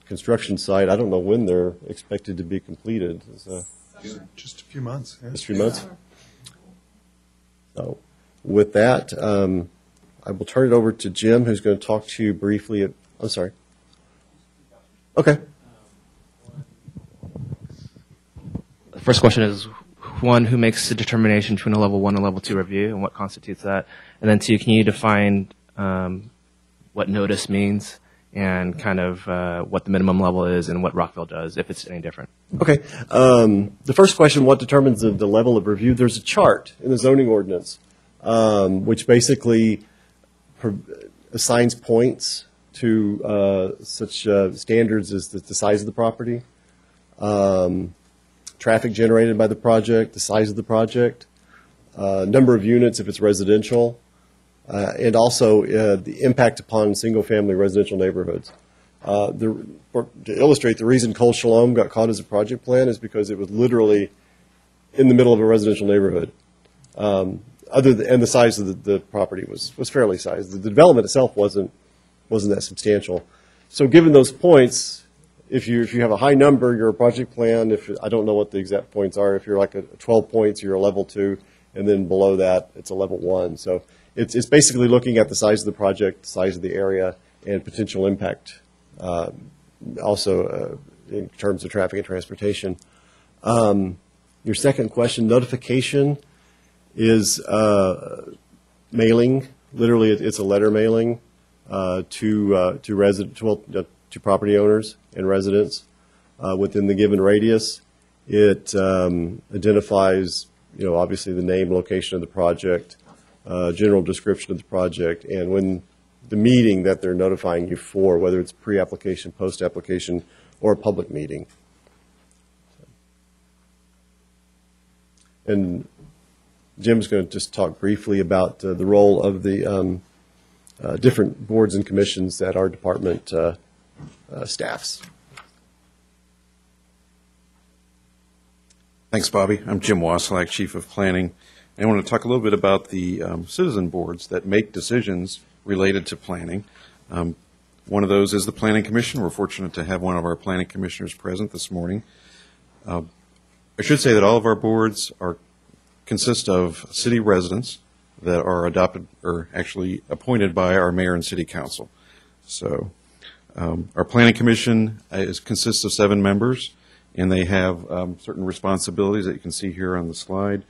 construction site. I don't know when they're expected to be completed. Just a few months. Yeah. Just a few months? So with that, I will turn it over to Jim, who's going to talk to you briefly. I'm sorry. Okay. first question is, one, who makes the determination between a level 1 and level 2 review, and what constitutes that? And then 2, can you define what notice means and kind of what the minimum level is and what Rockville does, if it's any different? Okay. The first question, what determines the level of review? There's a chart in the zoning ordinance which basically assigns points to such standards as the size of the property, traffic generated by the project, the size of the project, number of units if it's residential, and also the impact upon single-family residential neighborhoods. To illustrate, the reason Col Shalom got caught as a project plan is because it was literally in the middle of a residential neighborhood. And the size of the property was fairly sized. The development itself wasn't that substantial. So given those points, if you have a high number, you're a project plan. I don't know what the exact points are. If you're like a 12 points, you're a level 2, and then below that, it's a level 1. So it's basically looking at the size of the project, the size of the area, and potential impact, also in terms of traffic and transportation. Your second question, notification is mailing. Literally, it's a letter mailing to property owners and residents within the given radius. It identifies, obviously the name, location of the project, general description of the project, and when the meeting that they're notifying you for, whether it's pre-application, post-application, or a public meeting. And Jim's going to just talk briefly about the role of the different boards and commissions that our department staffs. Thanks, Bobby. I'm Jim Wasilak, Chief of Planning. I want to talk a little bit about the citizen boards that make decisions related to planning. One of those is the Planning Commission. We're fortunate to have one of our planning commissioners present this morning. I should say that all of our boards consist of city residents that are adopted or actually appointed by our mayor and city council. So our Planning Commission consists of 7 members, and they have certain responsibilities that you can see here on the slide.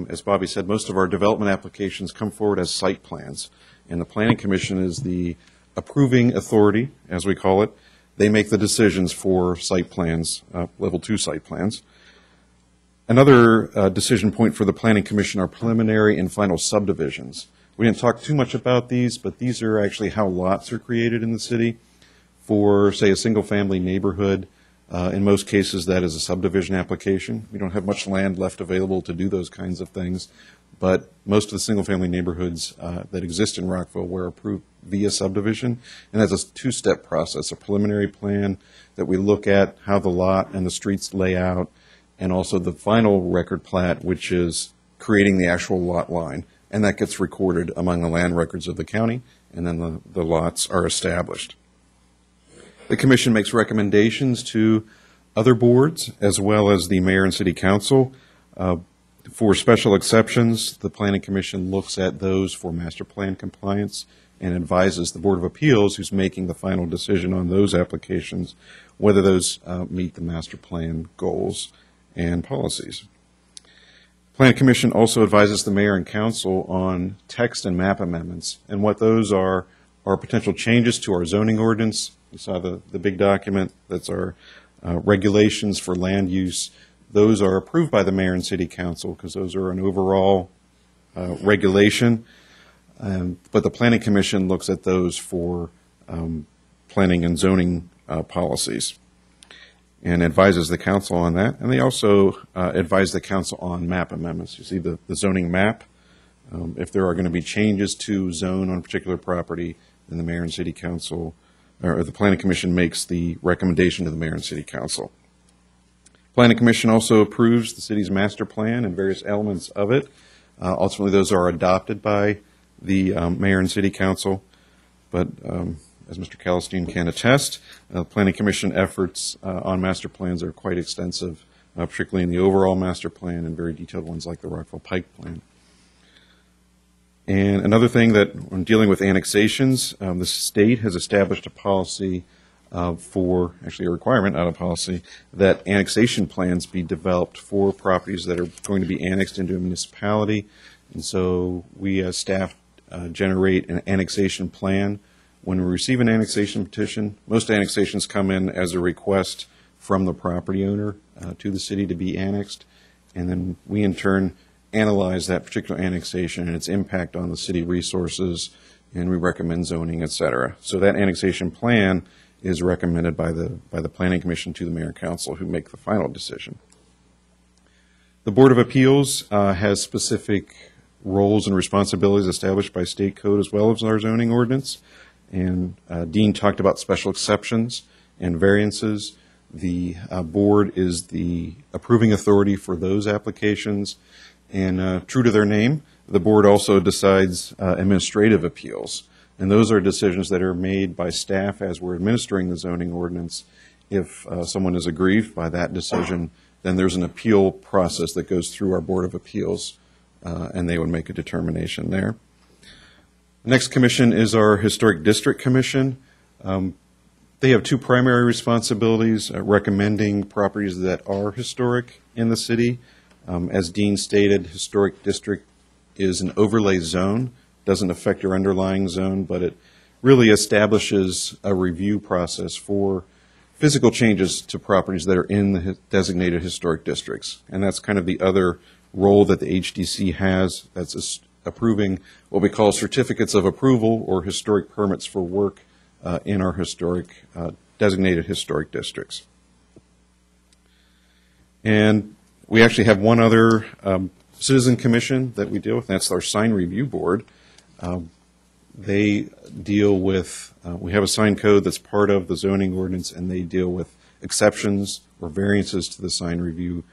As Bobby said, most of our development applications come forward as site plans, and the Planning Commission is the approving authority, as we call it. They make the decisions for site plans, level 2 site plans. Another decision point for the Planning Commission are preliminary and final subdivisions. We didn't talk too much about these, but these are actually how lots are created in the city for, say, a single-family neighborhood. In most cases, that is a subdivision application. We don't have much land left available to do those kinds of things, but most of the single-family neighborhoods that exist in Rockville were approved via subdivision, and that's a 2-step process, a preliminary plan that we look at how the lot and the streets lay out, and also the final record plat, which is creating the actual lot line, and that gets recorded among the land records of the county, and then the lots are established. The Commission makes recommendations to other boards as well as the mayor and city council. For special exceptions, the Planning Commission looks at those for master plan compliance and advises the Board of Appeals, who's making the final decision on those applications, whether those meet the master plan goals and policies. Planning Commission also advises the mayor and council on text and map amendments, and what those are potential changes to our zoning ordinance. You saw the big document. That's our regulations for land use. Those are approved by the mayor and city council because those are an overall regulation. But the Planning Commission looks at those for planning and zoning policies and advises the council on that. And they also advise the council on map amendments. You see the zoning map. If there are going to be changes to zone on a particular property, then the mayor and city council or the Planning Commission makes the recommendation to the mayor and city council. Planning Commission also approves the city's master plan and various elements of it. Ultimately, those are adopted by the mayor and city council. But as Mr. Calistine can attest, Planning Commission efforts on master plans are quite extensive, particularly in the overall master plan and very detailed ones like the Rockville Pike Plan. And another thing that when dealing with annexations, the state has established a policy actually a requirement, not a policy, that annexation plans be developed for properties that are going to be annexed into a municipality. And so we as staff generate an annexation plan. When we receive an annexation petition, most annexations come in as a request from the property owner to the city to be annexed. And then we in turn analyze that particular annexation and its impact on the city resources, and we recommend zoning, et cetera. So that annexation plan is recommended by the Planning Commission to the Mayor and Council, who make the final decision. The Board of Appeals has specific roles and responsibilities established by state code as well as our zoning ordinance. And Dean talked about special exceptions and variances. The board is the approving authority for those applications. And true to their name, the board also decides administrative appeals. And those are decisions that are made by staff as we're administering the zoning ordinance. If someone is aggrieved by that decision, then there's an appeal process that goes through our Board of Appeals, and they would make a determination there. The next commission is our Historic District Commission. They have two primary responsibilities, recommending properties that are historic in the city. As Dean stated, Historic District is an overlay zone. Doesn't affect your underlying zone, but it really establishes a review process for physical changes to properties that are in the designated historic districts. And that's kind of the other role that the HDC has. That's approving what we call certificates of approval or historic permits for work in our historic designated historic districts. And we actually have one other citizen commission that we deal with, and that's our sign review board. They deal with, we have a sign code that's part of the zoning ordinance, and they deal with exceptions or variances to the sign review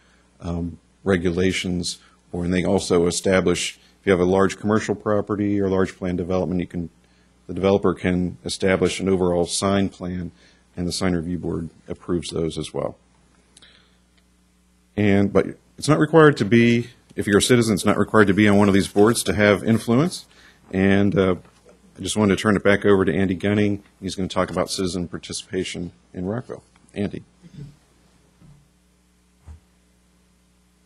regulations, and they also establish, if you have a large commercial property or large plan development, the developer can establish an overall sign plan, and the sign review board approves those as well. But it's not required to be, if you're a citizen, it's not required to be on one of these boards to have influence. And I just wanted to turn it back over to Andy Gunning. He's going to talk about citizen participation in Rockville. Andy.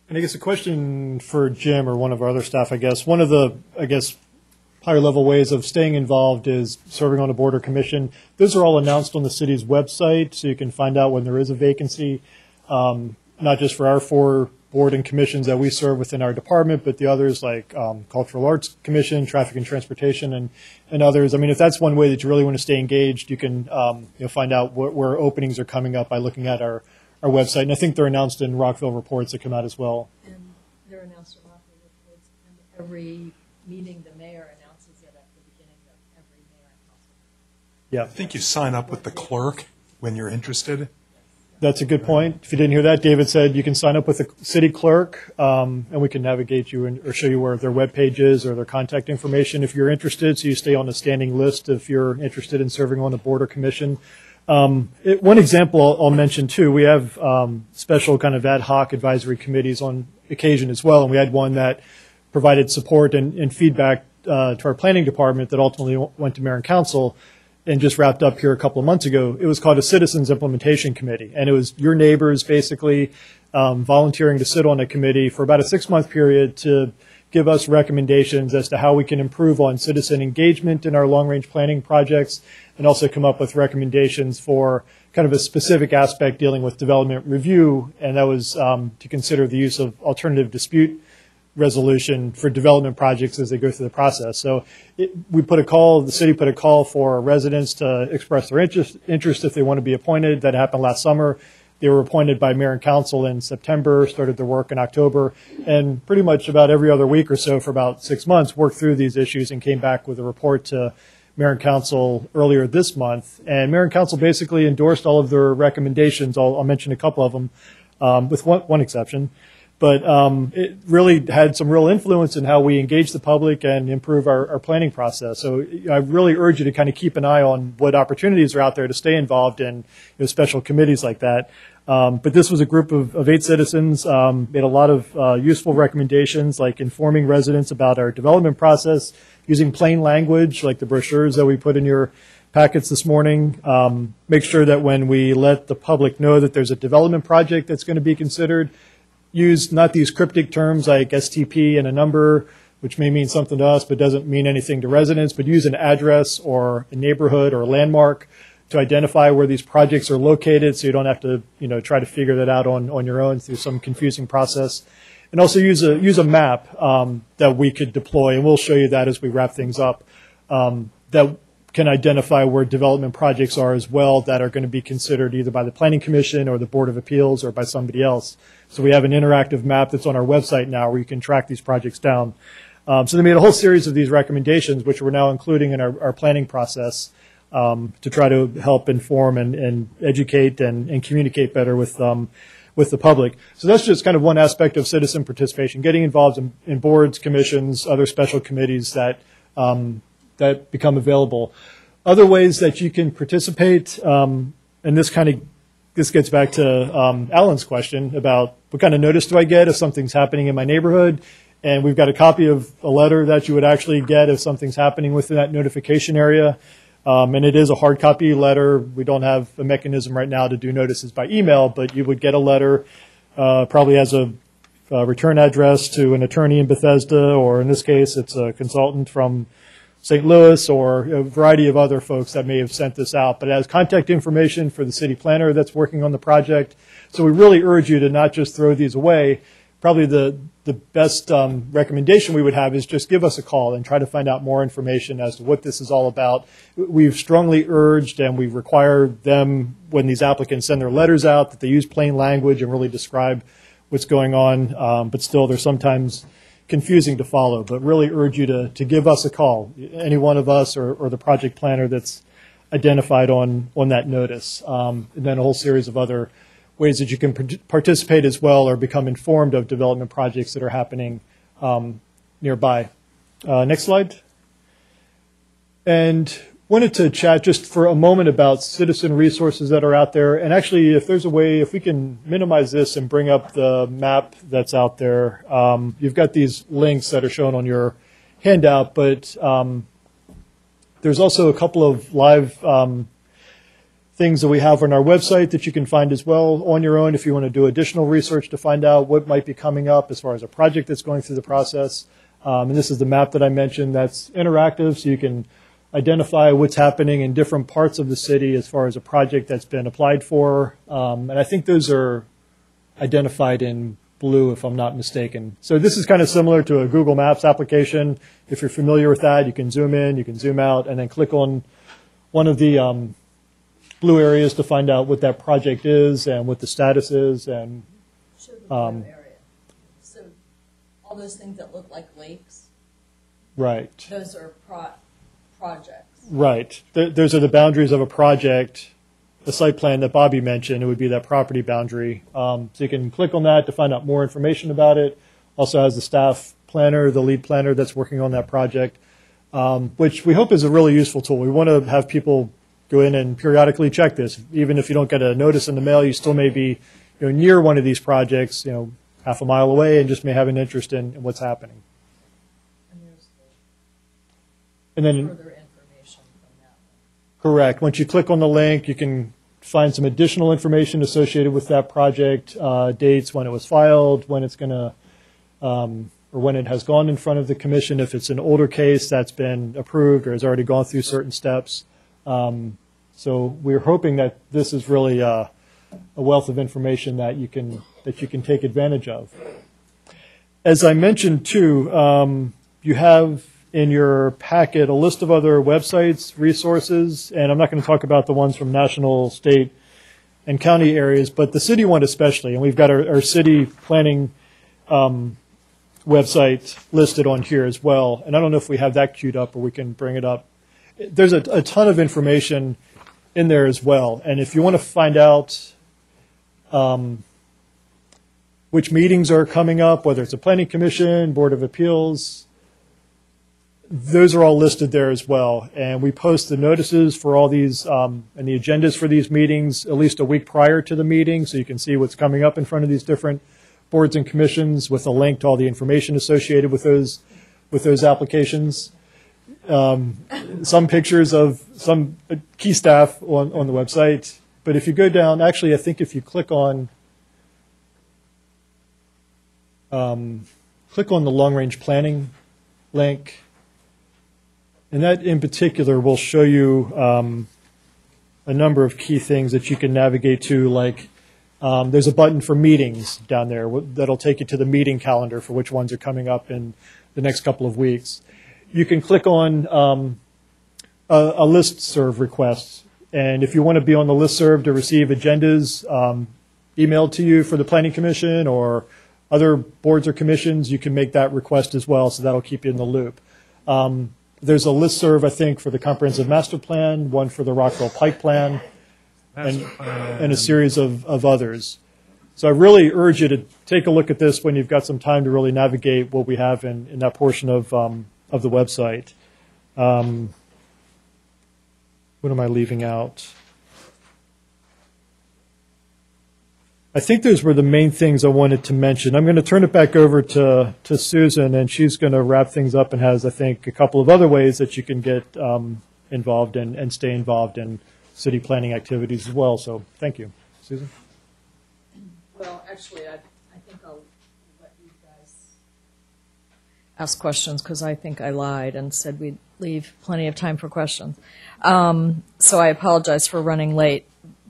And I guess a question for Jim or one of our other staff, I guess. One of the, higher level ways of staying involved is serving on a board or commission. Those are all announced on the city's website, so you can find out when there is a vacancy, not just for our 4 board and commissions that we serve within our department, but the others like Cultural Arts Commission, Traffic and Transportation, and others. I mean, if that's one way that you really want to stay engaged, you can find out where openings are coming up by looking at our website. And I think they're announced in Rockville reports that come out as well. And they're announced in Rockville reports, and every meeting the mayor announces it at the beginning of every mayor and council. Yeah. I think you sign up with the clerk when you're interested. That's a good point. If you didn't hear that, David said you can sign up with the city clerk, and we can navigate you or show you where their webpage is or their contact information if you're interested, so you stay on the standing list if you're interested in serving on a board or commission. One example I'll mention, too, we have special kind of ad hoc advisory committees on occasion as well, and we had one that provided support and feedback to our planning department that ultimately went to mayor and council and just wrapped up here a couple of months ago. It was called a Citizens Implementation Committee, and it was your neighbors basically volunteering to sit on a committee for about a 6-month period to give us recommendations as to how we can improve on citizen engagement in our long-range planning projects, and also come up with recommendations for kind of a specific aspect dealing with development review, and that was to consider the use of alternative dispute resolution for development projects as they go through the process. So the city put a call for residents to express their interest if they want to be appointed. That happened last summer. They were appointed by mayor and council in September, started their work in October, and pretty much about every other week or so for about 6 months worked through these issues and came back with a report to mayor and council earlier this month. And mayor and council basically endorsed all of their recommendations. I'll mention a couple of them with one exception. But it really had some real influence in how we engage the public and improve our planning process. So I really urge you to kind of keep an eye on what opportunities are out there to stay involved in special committees like that. But this was a group of 8 citizens, made a lot of useful recommendations, like informing residents about our development process, using plain language, like the brochures that we put in your packets this morning. Make sure that when we let the public know that there's a development project that's going to be considered, use not these cryptic terms like STP and a number, which may mean something to us but doesn't mean anything to residents, but use an address or a neighborhood or a landmark to identify where these projects are located, so you don't have to, try to figure that out on your own through some confusing process. And also use a map that we could deploy, and we'll show you that as we wrap things up, that can identify where development projects are as well that are going to be considered either by the Planning Commission or the Board of Appeals or by somebody else. So we have an interactive map that's on our website now where you can track these projects down. So they made a whole series of these recommendations, which we're now including in our planning process to try to help inform and educate and communicate better with the public. So that's just kind of one aspect of citizen participation, getting involved in boards, commissions, other special committees that become available. Other ways that you can participate, and this gets back to Alan's question about what kind of notice do I get if something's happening in my neighborhood. And we've got a copy of a letter that you would actually get if something's happening within that notification area. And it is a hard copy letter. We don't have a mechanism right now to do notices by email, but you would get a letter, probably has a return address to an attorney in Bethesda, or in this case, it's a consultant from St. Louis, or a variety of other folks that may have sent this out. But it has contact information for the city planner that's working on the project. So we really urge you to not just throw these away. Probably the best recommendation we would have is just give us a call and try to find out more information as to what this is all about. We've strongly urged and we require them, when these applicants send their letters out, that they use plain language and really describe what's going on. But still, they're sometimes confusing to follow. But really urge you to give us a call, any one of us or the project planner that's identified on that notice. And then a whole series of other ways that you can participate as well or become informed of development projects that are happening nearby. Next slide. And wanted to chat just for a moment about citizen resources that are out there. And actually, if there's a way, if we can minimize this and bring up the map that's out there, you've got these links that are shown on your handout, but there's also a couple of live things that we have on our website that you can find as well on your own if you want to do additional research to find out what might be coming up as far as a project that's going through the process. And this is the map that I mentioned that's interactive, so you can identify what's happening in different parts of the city as far as a project that's been applied for. And I think those are identified in blue, if I'm not mistaken. So this is kind of similar to a Google Maps application. If you're familiar with that, you can zoom in, you can zoom out, and then click on one of the blue areas to find out what that project is and what the status is. And show the blue area. So all those things that look like lakes, right, those are projects. Right. Those are the boundaries of a project. The site plan that Bobby mentioned, it would be that property boundary. So you can click on that to find out more information about it. Also has the staff planner, the lead planner that's working on that project, which we hope is a really useful tool. We want to have people go in and periodically check this. Even if you don't get a notice in the mail, you still may be near one of these projects, half a mile away, and just may have an interest in what's happening. And then further information from that. Correct. Once you click on the link, you can find some additional information associated with that project, dates, when it was filed, when it's going to, or when it has gone in front of the commission, if it's an older case that's been approved or has already gone through certain steps. So we're hoping that this is really a wealth of information that you can take advantage of. As I mentioned too, you have in your packet a list of other websites, resources, and I'm not going to talk about the ones from national, state, and county areas, but the city one especially. And we've got our city planning website listed on here as well. And I don't know if we have that queued up or we can bring it up. There's a ton of information in there as well. And if you want to find out which meetings are coming up, whether it's a planning commission, Board of Appeals, those are all listed there as well. And we post the notices for all these and the agendas for these meetings at least a week prior to the meeting, so you can see what's coming up in front of these different boards and commissions with a link to all the information associated with those applications. some pictures of some key staff on the website. But if you go down, actually, I think if you click on the long-range planning link, and that in particular will show you a number of key things that you can navigate to, like there's a button for meetings down there that'll take you to the meeting calendar for which ones are coming up in the next couple of weeks. You can click on a listserv request, and if you want to be on the listserv to receive agendas emailed to you for the Planning Commission or other boards or commissions, you can make that request as well, so that'll keep you in the loop. There's a listserv, I think, for the Comprehensive Master Plan, one for the Rockville Pike Plan, and a series of others. So I really urge you to take a look at this when you've got some time to really navigate what we have in that portion of the website. What am I leaving out? I think those were the main things I wanted to mention. I'm going to turn it back over to Susan, and she's going to wrap things up and has, I think, a couple of other ways that you can get involved and stay involved in city planning activities as well. So thank you. Susan? Well, actually, I think I'll let you guys ask questions because I think I lied and said we'd leave plenty of time for questions. So I apologize for running late.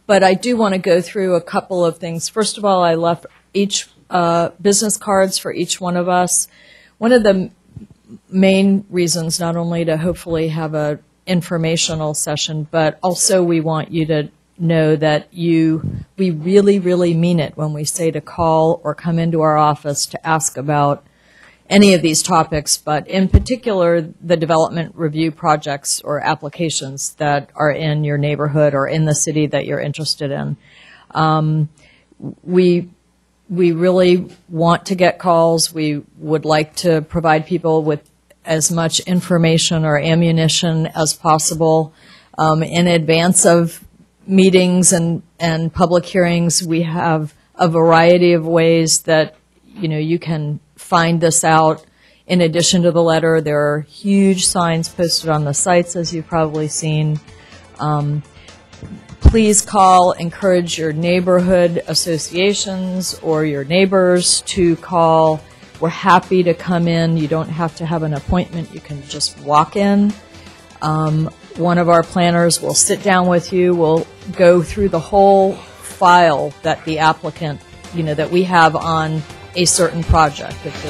But I do want to go through a couple of things. First of all, I left each business cards for each one of us. One of the main reasons, not only to hopefully have a informational session, but also we want you to know that we really, really mean it when we say to call or come into our office to ask about any of these topics, but in particular the development review projects or applications that are in your neighborhood or in the city that you're interested in. We really want to get calls. We would like to provide people with as much information or ammunition as possible in advance of meetings and public hearings. We have a variety of ways that you can find this out. In addition to the letter, there are huge signs posted on the sites, as you've probably seen. Please call, encourage your neighborhood associations or your neighbors to call. We're happy to come in. You don't have to have an appointment. You can just walk in. One of our planners will sit down with you. We'll go through the whole file that the applicant, that we have on a certain project. If